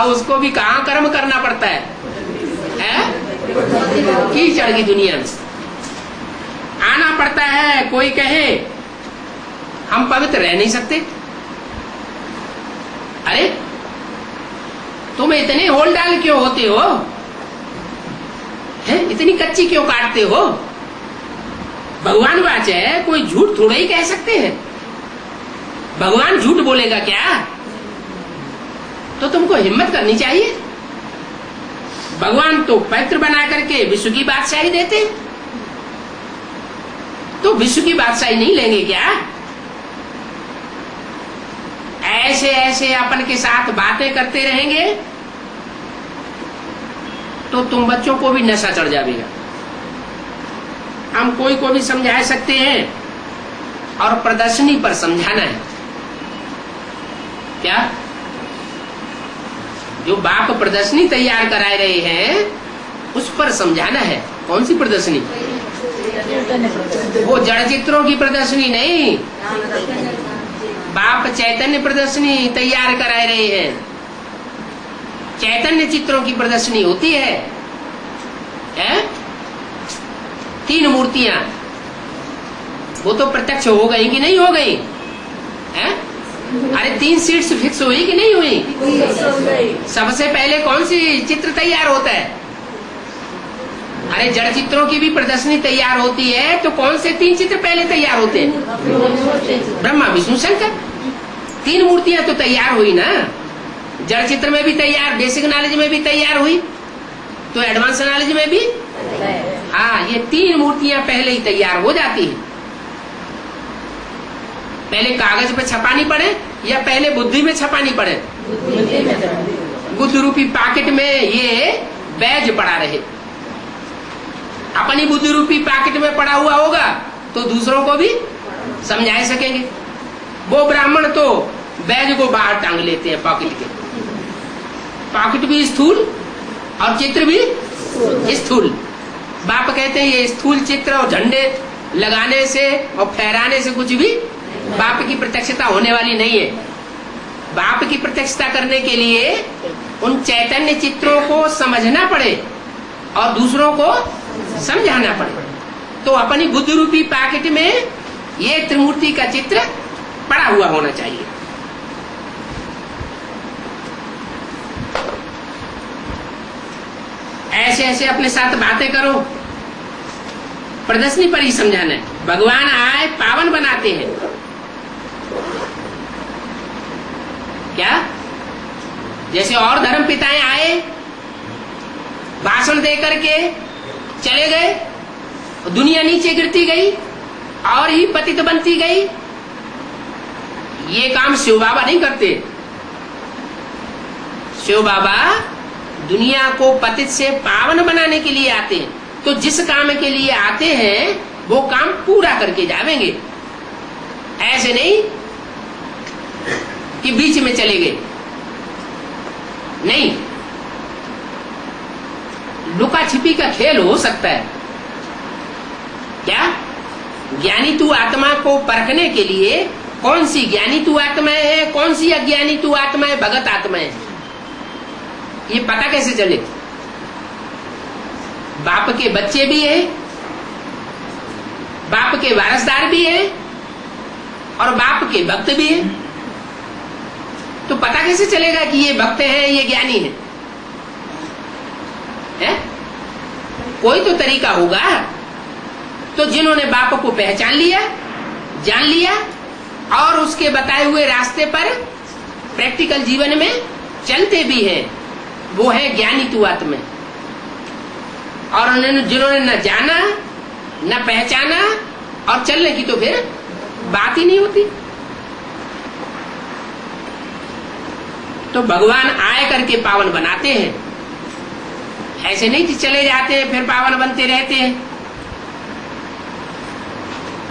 उसको भी कहाँ कर्म करना पड़ता है? कीचड़ की दुनिया में आना पड़ता है। कोई कहे हम पवित्र रह नहीं सकते, अरे तुम इतने होल डाल क्यों होते हो? है, इतनी कच्ची क्यों काटते हो? भगवान वाच है, कोई झूठ थोड़ा ही कह सकते हैं। भगवान झूठ बोलेगा क्या? तो तुमको हिम्मत करनी चाहिए। भगवान तो पवित्र बना करके विश्व की बादशाही देते, तो विश्व की बादशाही नहीं लेंगे क्या? ऐसे ऐसे अपन के साथ बातें करते रहेंगे तो तुम बच्चों को भी नशा चढ़ जाएगा। हम कोई को भी समझा सकते हैं और प्रदर्शनी पर समझाना है क्या? जो बाप प्रदर्शनी तैयार करा रहे हैं उस पर समझाना है। कौन सी प्रदर्शनी? वो जड़ चित्रों की प्रदर्शनी नहीं, बाप चैतन्य प्रदर्शनी तैयार करा रहे हैं। चैतन्य चित्रों की प्रदर्शनी होती है, 3 मूर्तियां, वो तो प्रत्यक्ष हो गई कि नहीं हो गई? अरे 3 सीट्स फिक्स हुई कि नहीं हुई? सबसे पहले कौन सी चित्र तैयार होता है? अरे जड़ चित्रों की भी प्रदर्शनी तैयार होती है तो कौन से 3 चित्र पहले तैयार होते हैं? ब्रह्मा विष्णु शंकर। 3 मूर्तियां तो तैयार हुई ना। जड़ चित्र में भी तैयार, बेसिक नॉलेज में भी तैयार हुई, तो एडवांस नॉलेज में भी। हाँ, ये 3 मूर्तियां पहले ही तैयार हो जाती है। पहले कागज पे छपानी पड़े या पहले बुद्धि में छपानी पड़े? बुद्ध रूपी पैकेट में ये बैज पड़ा रहे। अपनी बुद्धि रूपी पैकेट में पड़ा हुआ होगा तो दूसरों को भी समझा सकेंगे। वो ब्राह्मण तो बैज को बाहर टांग लेते हैं पॉकेट के। पॉकेट भी स्थूल और चित्र भी स्थूल। बाप कहते हैं ये स्थूल चित्र और झंडे लगाने से और फहराने से कुछ भी बाप की प्रत्यक्षता होने वाली नहीं है। बाप की प्रत्यक्षता करने के लिए उन चैतन्य चित्रों को समझना पड़े और दूसरों को समझाना पड़े। तो अपनी बुद्धि रूपी पैकेट में ये त्रिमूर्ति का चित्र पड़ा हुआ होना चाहिए। ऐसे ऐसे अपने साथ बातें करो, प्रदर्शनी पर ही समझाना है। भगवान आए पावन बनाते हैं क्या? जैसे और धर्म पिताएं आए, भाषण दे करके चले गए, दुनिया नीचे गिरती गई और ही पतित बनती गई। ये काम शिव बाबा नहीं करते। शिव बाबा दुनिया को पतित से पावन बनाने के लिए आते हैं। तो जिस काम के लिए आते हैं वो काम पूरा करके जावेंगे। ऐसे नहीं कि बीच में चले गए, नहीं। लुका छिपी का खेल हो सकता है क्या? ज्ञानी तू आत्मा को परखने के लिए कौन सी ज्ञानी तू आत्माएं है, कौन सी अज्ञानी तू आत्माएं, भगत आत्माएं, ये पता कैसे चले? बाप के बच्चे भी हैं, बाप के वारसदार भी हैं और बाप के भक्त भी हैं। तो पता कैसे चलेगा कि ये भक्त हैं, ये ज्ञानी हैं? है? कोई तो तरीका होगा। तो जिन्होंने बाप को पहचान लिया, जान लिया और उसके बताए हुए रास्ते पर प्रैक्टिकल जीवन में चलते भी हैं, वो है ज्ञानी तू आत्मा। और उन्होंने जिन्होंने न जाना न पहचाना और चलने की तो फिर बात ही नहीं होती। तो भगवान आए करके पावन बनाते हैं, ऐसे नहीं कि चले जाते हैं फिर पावन बनते रहते हैं।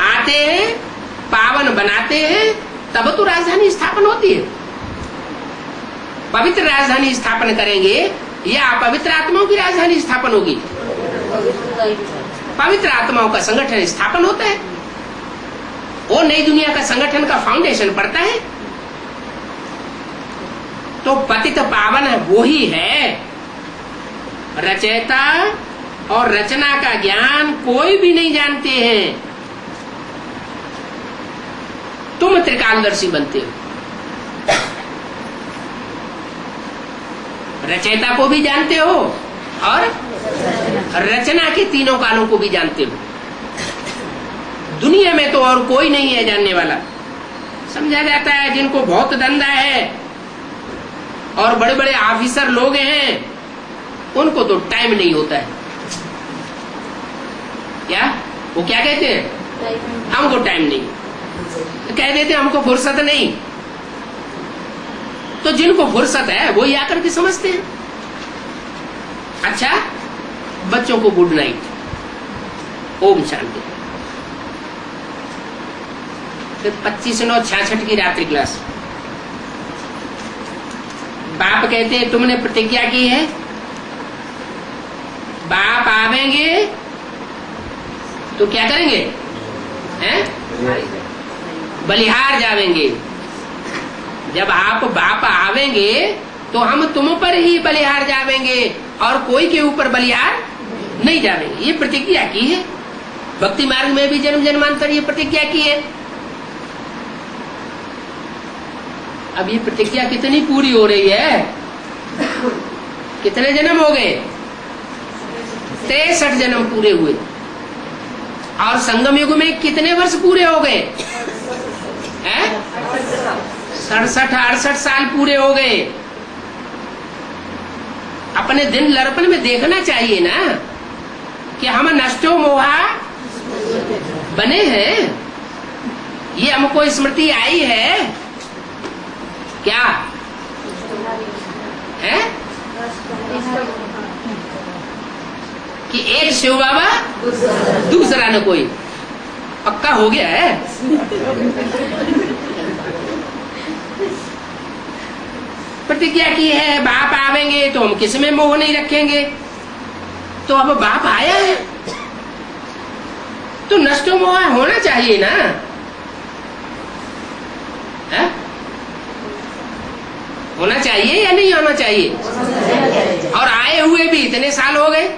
आते हैं, पावन बनाते हैं, तब तो राजधानी स्थापन होती है। पवित्र राजधानी स्थापन करेंगे या पवित्र आत्माओं की राजधानी स्थापन होगी? पवित्र आत्माओं का संगठन स्थापन होता है। वो नई दुनिया का संगठन का फाउंडेशन पड़ता है। तो पतित पावन वो ही है। रचयिता और रचना का ज्ञान कोई भी नहीं जानते हैं। तुम त्रिकालदर्शी बनते हो। रचयिता को भी जानते हो और रचना के तीनों कालों को भी जानते हो। दुनिया में तो और कोई नहीं है जानने वाला। समझा जाता है जिनको बहुत धंधा है और बड़े बड़े ऑफिसर लोग हैं, उनको तो टाइम नहीं होता है। क्या वो क्या कहते हैं? हमको टाइम नहीं, कह देते हमको फुर्सत नहीं। तो जिनको फुर्सत है वो ही आकर के समझते हैं। अच्छा, बच्चों को गुड नाइट, ओम शांति। फिर 25/9/66 की रात्रि क्लास। बाप कहते हैं तुमने प्रतिज्ञा की है, बाप आवेंगे तो क्या करेंगे? हैं? बलिहार जावेंगे। जब आप बाप आवेंगे तो हम तुम पर ही बलिहार जावेंगे और कोई के ऊपर बलिहार नहीं जावेंगे। ये प्रतिज्ञा की है। भक्ति मार्ग में भी जन्म जन्मांतर ये प्रतिज्ञा की है। अब ये प्रतिज्ञा कितनी पूरी हो रही है? कितने जन्म हो गए? 63 जन्म पूरे हुए। और संगम युग में कितने वर्ष पूरे हो गए? 67-68 साल पूरे हो गए। अपने दिन लड़पन में देखना चाहिए ना कि हम नष्टो मोहा बने हैं। ये हमको स्मृति आई है क्या है कि एक शिव बाबा दूसरा न कोई। पक्का हो गया है। प्रतिज्ञा की है बाप आवेंगे तो हम किस में मोह नहीं रखेंगे। तो अब बाप आया है तो नष्ट मोह होना चाहिए ना। है? होना चाहिए या नहीं होना चाहिए? और आए हुए भी इतने साल हो गए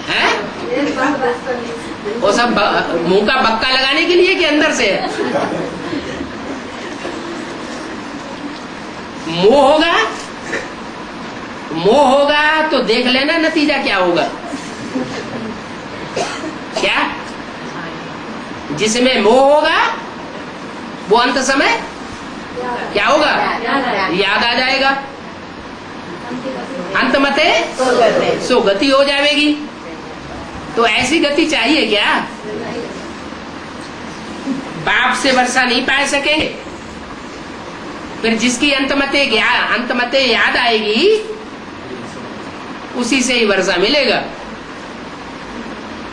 हैं? वो सब मुंह का बक्का लगाने के लिए कि अंदर से है? मोह होगा तो देख लेना नतीजा क्या होगा। क्या जिसमें मोह होगा वो अंत समय क्या होगा? याद आ जाएगा। अंत मते सो गति हो जाएगी। तो ऐसी गति चाहिए क्या? बाप से वर्षा नहीं पा सकेंगे। फिर जिसकी अंतमते याद आएगी उसी से ही वर्षा मिलेगा।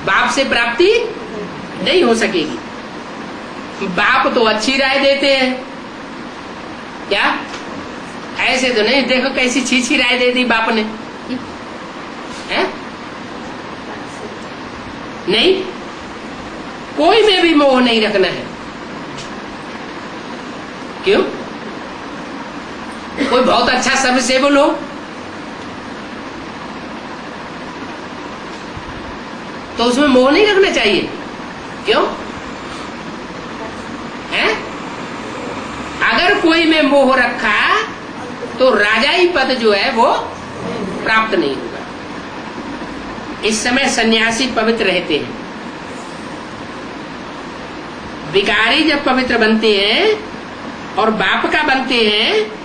बाप से प्राप्ति नहीं हो सकेगी। बाप तो अच्छी राय देते हैं क्या? ऐसे तो नहीं। देखो कैसी छी राय दे दी बाप ने, है? नहीं, कोई में भी मोह नहीं रखना है। क्यों? कोई बहुत अच्छा सर्विसेबल हो तो उसमें मोह नहीं रखना चाहिए। क्यों? है? अगर कोई में मोह रखा तो राजाई पद जो है वो प्राप्त नहीं होगा। इस समय सन्यासी पवित्र रहते हैं। भिखारी जब पवित्र बनते हैं और बाप का बनते हैं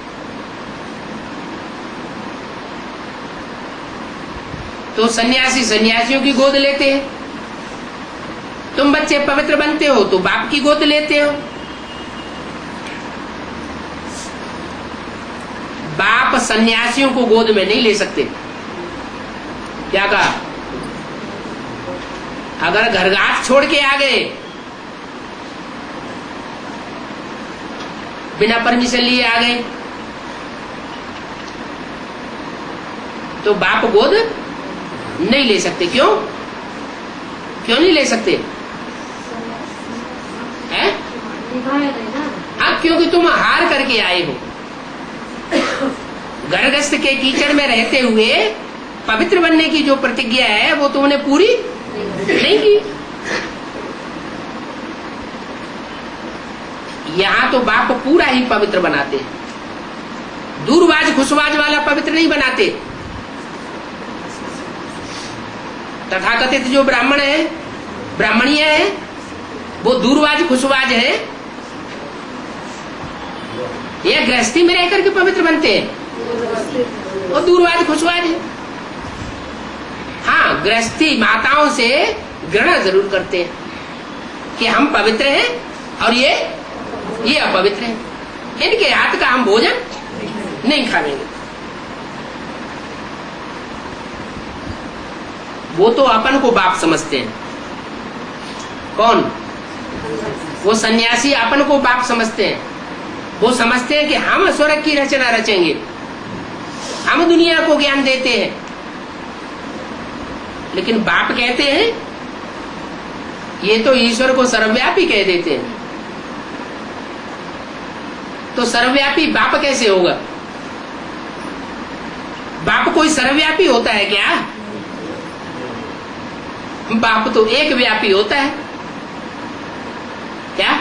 तो सन्यासी सन्यासियों की गोद लेते हैं। तुम बच्चे पवित्र बनते हो तो बाप की गोद लेते हो। बाप सन्यासियों को गोद में नहीं ले सकते। क्या कहा? अगर घरगाट छोड़ के आ गए, बिना परमिशन लिए आ गए, तो बाप गोद नहीं ले सकते। क्यों? क्यों नहीं ले सकते? हैं? हाँ, क्योंकि तुम हार करके आए हो। गर्भस्थ के कीचड़ में रहते हुए पवित्र बनने की जो प्रतिज्ञा है वो तुमने पूरी नहीं की। यहाँ तो बाप पूरा ही पवित्र बनाते हैं। दूरबाज खुशबाज वाला पवित्र नहीं बनाते। तथाकथित जो ब्राह्मण है, ब्राह्मणीय है, वो दूरवाज खुशवाज है या गृहस्थी में रहकर के पवित्र बनते हैं? वो दूरवाज खुशवाज है। हाँ, गृहस्थी माताओं से ग्रहण जरूर करते हैं कि हम पवित्र हैं और ये अपवित्र हैं, इनके हाथ का हम भोजन नहीं खाएंगे। वो तो अपन को बाप समझते हैं। कौन? वो सन्यासी अपन को बाप समझते हैं। वो समझते हैं कि हम स्वर्ग की रचना रचेंगे, हम दुनिया को ज्ञान देते हैं। लेकिन बाप कहते हैं, ये तो ईश्वर को सर्वव्यापी कह देते हैं। तो सर्वव्यापी बाप कैसे होगा? बाप कोई सर्वव्यापी होता है क्या? बाप तो एक व्यापी होता है। क्या?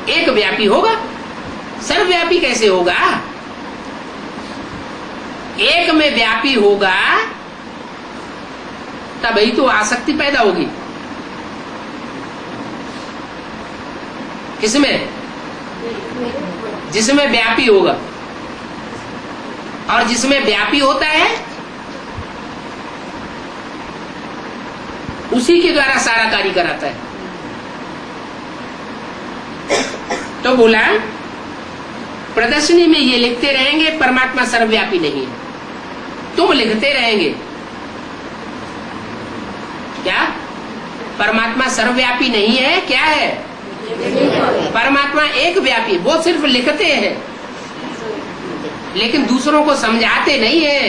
एक व्यापी होगा, सर्वव्यापी कैसे होगा? एक में व्यापी होगा तभी तो आसक्ति पैदा होगी। किसमें? जिसमें व्यापी होगा। और जिसमें व्यापी होता है उसी के द्वारा सारा कार्य कराता है। तो बोला, प्रदर्शनी में ये लिखते रहेंगे परमात्मा सर्वव्यापी नहीं है। तुम लिखते रहेंगे क्या? परमात्मा सर्वव्यापी नहीं है। क्या है? परमात्मा एक व्यापी। वो सिर्फ लिखते हैं लेकिन दूसरों को समझाते नहीं है।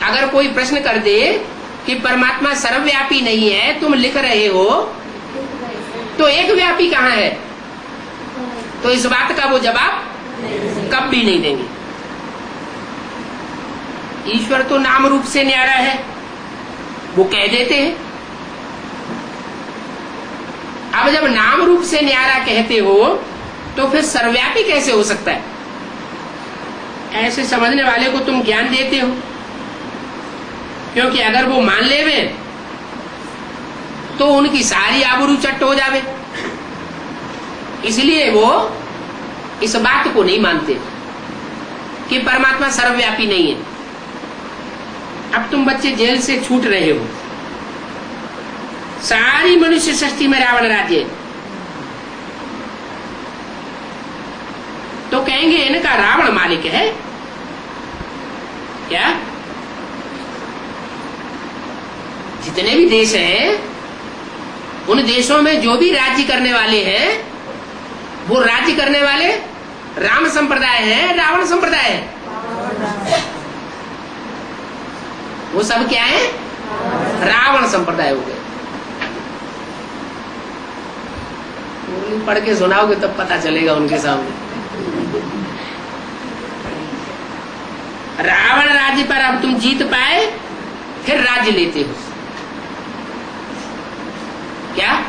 अगर कोई प्रश्न कर दे कि परमात्मा सर्वव्यापी नहीं है, तुम लिख रहे हो, तो एक व्यापी कहाँ है? तो इस बात का वो जवाब कब भी नहीं देंगे। ईश्वर तो नाम रूप से न्यारा है, वो कह देते हैं। अब जब नाम रूप से न्यारा कहते हो तो फिर सर्वव्यापी कैसे हो सकता है? ऐसे समझने वाले को तुम ज्ञान देते हो, क्योंकि अगर वो मान लेवे तो उनकी सारी आबरू चट्ट हो जावे। इसलिए वो इस बात को नहीं मानते कि परमात्मा सर्वव्यापी नहीं है। अब तुम बच्चे जेल से छूट रहे हो, सारी मनुष्य सृष्टि में रावण राज्य है, तो कहेंगे इनका रावण मालिक है क्या? जितने भी देश हैं, उन देशों में जो भी राज्य करने वाले हैं, वो राज्य करने वाले राम संप्रदाय है, रावण संप्रदाय है? वो सब क्या है? रावण संप्रदाय हो गए। पढ़ के सुनाओगे तब पता चलेगा उनके सामने। रावण राज्य पर अब तुम जीत पाए, फिर राज्य लेते हो क्या?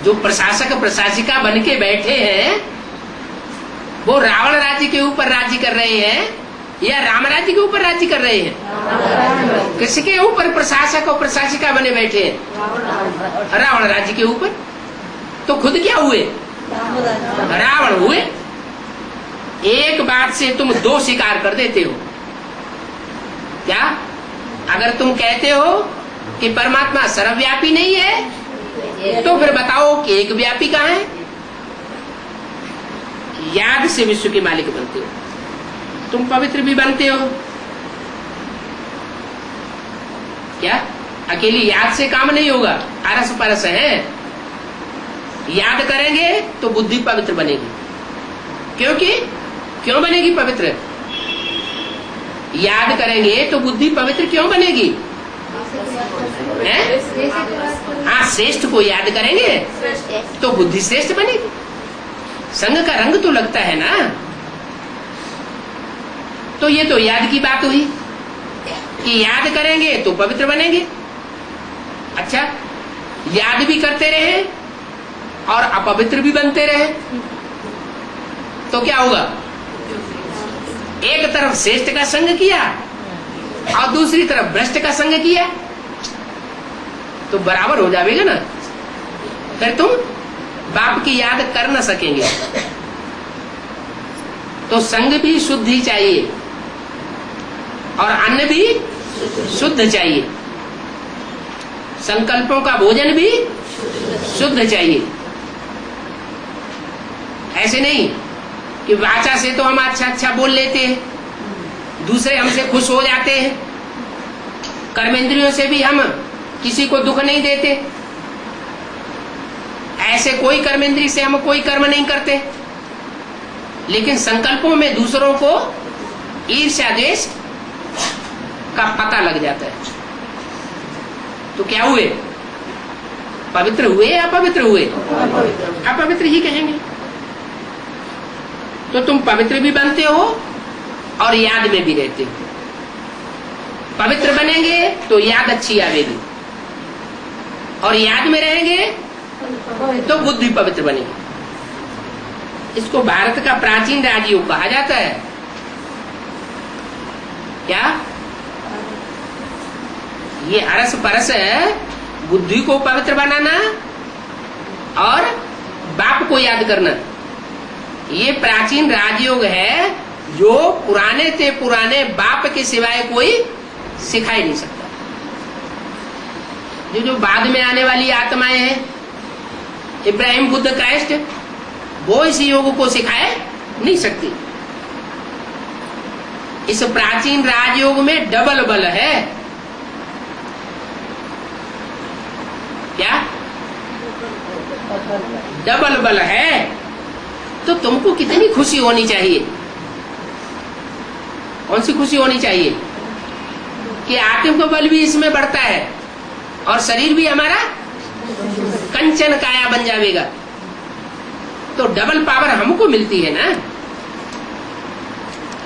जो प्रशासक प्रशासिका बन के बैठे हैं, वो रावण राज्य के ऊपर राज्य कर रहे हैं या राम राज्य के ऊपर राज्य कर रहे हैं? किसके ऊपर प्रशासक और प्रशासिका बने बैठे हैं? रावण राज्य के ऊपर। तो खुद क्या हुए? रावण हुए। एक बात से तुम दो शिकार कर देते हो क्या? अगर तुम कहते हो कि परमात्मा सर्वव्यापी नहीं है, तो फिर बताओ कि एक व्यापी कहाँ है? याद से विश्व के मालिक बनते हो, तुम पवित्र भी बनते हो क्या? अकेली याद से काम नहीं होगा, अरस परस है। याद करेंगे तो बुद्धि पवित्र बनेगी। क्यों बनेगी पवित्र? याद करेंगे तो बुद्धि पवित्र क्यों बनेगी? हाँ, श्रेष्ठ को याद करेंगे तो बुद्धि श्रेष्ठ बनेगी। संग का रंग तो लगता है ना। तो ये तो याद की बात हुई कि याद करेंगे तो पवित्र बनेंगे। अच्छा, याद भी करते रहे और अपवित्र भी बनते रहे तो क्या होगा? एक तरफ श्रेष्ठ का संग किया और दूसरी तरफ भ्रष्ट का संग किया तो बराबर हो जाएगा ना, फिर तुम बाप की याद कर न सकेंगे। तो संग भी शुद्ध ही चाहिए और अन्न भी शुद्ध चाहिए, संकल्पों का भोजन भी शुद्ध चाहिए। ऐसे नहीं कि वाचा से तो हम अच्छा अच्छा बोल लेते हैं, दूसरे हमसे खुश हो जाते हैं, कर्मेंद्रियों से भी हम किसी को दुख नहीं देते, ऐसे कोई कर्मेंद्रिय से हम कोई कर्म नहीं करते, लेकिन संकल्पों में दूसरों को ईर्ष्या द्वेष का पता लग जाता है। तो क्या हुए? पवित्र हुए या अपवित्र हुए? अपवित्र ही कहेंगे। तो तुम पवित्र भी बनते हो और याद में भी रहते हो। पवित्र बनेंगे तो याद अच्छी आवेगी, और याद में रहेंगे तो बुद्धि पवित्र बनेगी। इसको भारत का प्राचीन राजयोग कहा जाता है। क्या ये अरस परस बुद्धि को पवित्र बनाना और बाप को याद करना, ये प्राचीन राजयोग है जो पुराने से पुराने बाप के सिवाय कोई सिखा ही नहीं सकता। जो बाद में आने वाली आत्माएं हैं, इब्राहिम, बुद्ध, क्राइस्ट, वो इस योग को सिखाए नहीं सकती। इस प्राचीन राजयोग में डबल बल है। क्या डबल बल है? तो तुमको कितनी खुशी होनी चाहिए। कौन सी खुशी होनी चाहिए? कि आत्म का बल भी इसमें बढ़ता है और शरीर भी हमारा कंचन काया बन जाएगा। तो डबल पावर हमको मिलती है ना।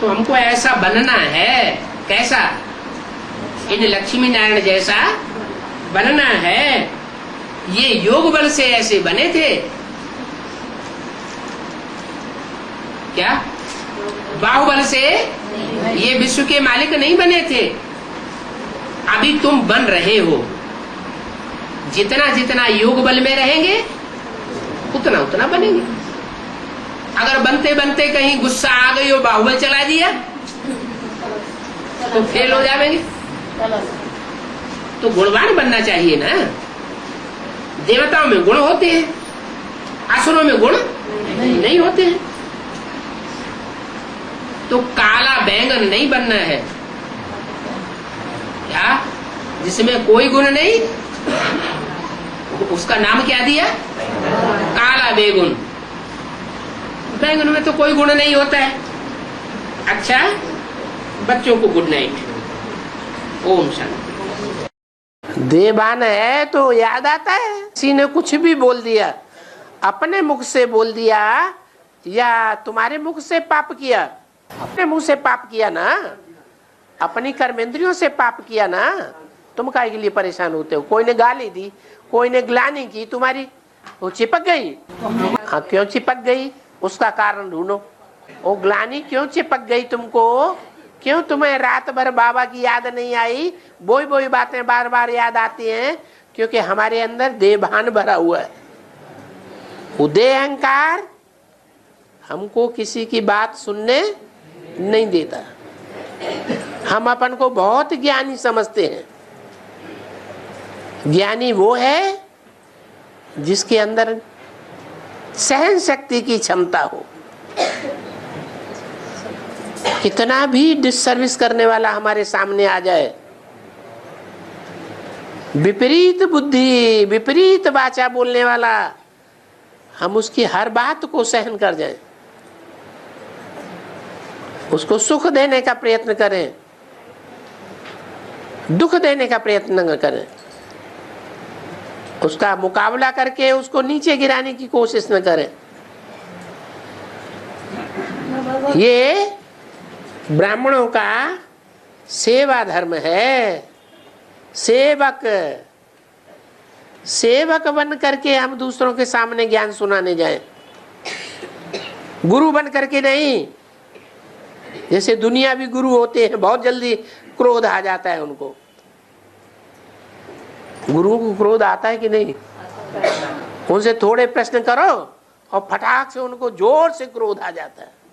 तो हमको ऐसा बनना है। कैसा? इन लक्ष्मी नारायण जैसा बनना है। ये योग बल से ऐसे बने थे। क्या बाहुबल से ये विश्व के मालिक नहीं बने थे। अभी तुम बन रहे हो। जितना जितना योग बल में रहेंगे उतना उतना बनेंगे। अगर बनते बनते कहीं गुस्सा आ गई और बाहुबल चला दिया तो फेल हो जाएंगे। तो गुणवान बनना चाहिए ना। देवताओं में गुण होते हैं, असुरों में गुण नहीं होते हैं। तो काला बैंगन नहीं बनना है। क्या? जिसमें कोई गुण नहीं, उसका नाम क्या दिया? काला बैगन। बैंगन में तो कोई गुण नहीं होता है। अच्छा, बच्चों को गुड नाइट। ओम शांति। देवान है तो याद आता है। किसी ने कुछ भी बोल दिया, अपने मुख से बोल दिया या तुम्हारे मुख से पाप किया। अपने मुंह से पाप किया ना, अपनी कर्मेंद्रियों से पाप किया ना, तुम काहे के लिए परेशान होते हो? कोई ने गाली दी, कोई ने ग्लानि की तुम्हारी, वो चिपक गई। हाँ, क्यों चिपक गई? उसका कारण ढूंढो। वो ग्लानि क्यों चिपक गई तुमको? क्यों तुम्हें रात भर बाबा की याद नहीं आई? वही वही बातें बार बार याद आती हैं, क्योंकि हमारे अंदर देभान भरा हुआ है। उदय अहंकार हमको किसी की बात सुनने नहीं देता। हम अपन को बहुत ज्ञानी समझते हैं। ज्ञानी वो है जिसके अंदर सहन शक्ति की क्षमता हो। कितना भी डिससर्विस करने वाला हमारे सामने आ जाए, विपरीत बुद्धि, विपरीत वाचा बोलने वाला, हम उसकी हर बात को सहन कर जाएं, उसको सुख देने का प्रयत्न करें, दुख देने का प्रयत्न न करें, उसका मुकाबला करके उसको नीचे गिराने की कोशिश न करें। ये ब्राह्मणों का सेवा धर्म है। सेवक, सेवक बन करके हम दूसरों के सामने ज्ञान सुनाने जाएं, गुरु बन करके नहीं। जैसे दुनिया भी गुरु होते हैं, बहुत जल्दी क्रोध आ जाता है उनको। गुरुओं को क्रोध आता है कि नहीं? उनसे थोड़े प्रश्न करो और फटाक से उनको जोर से क्रोध आ जाता है।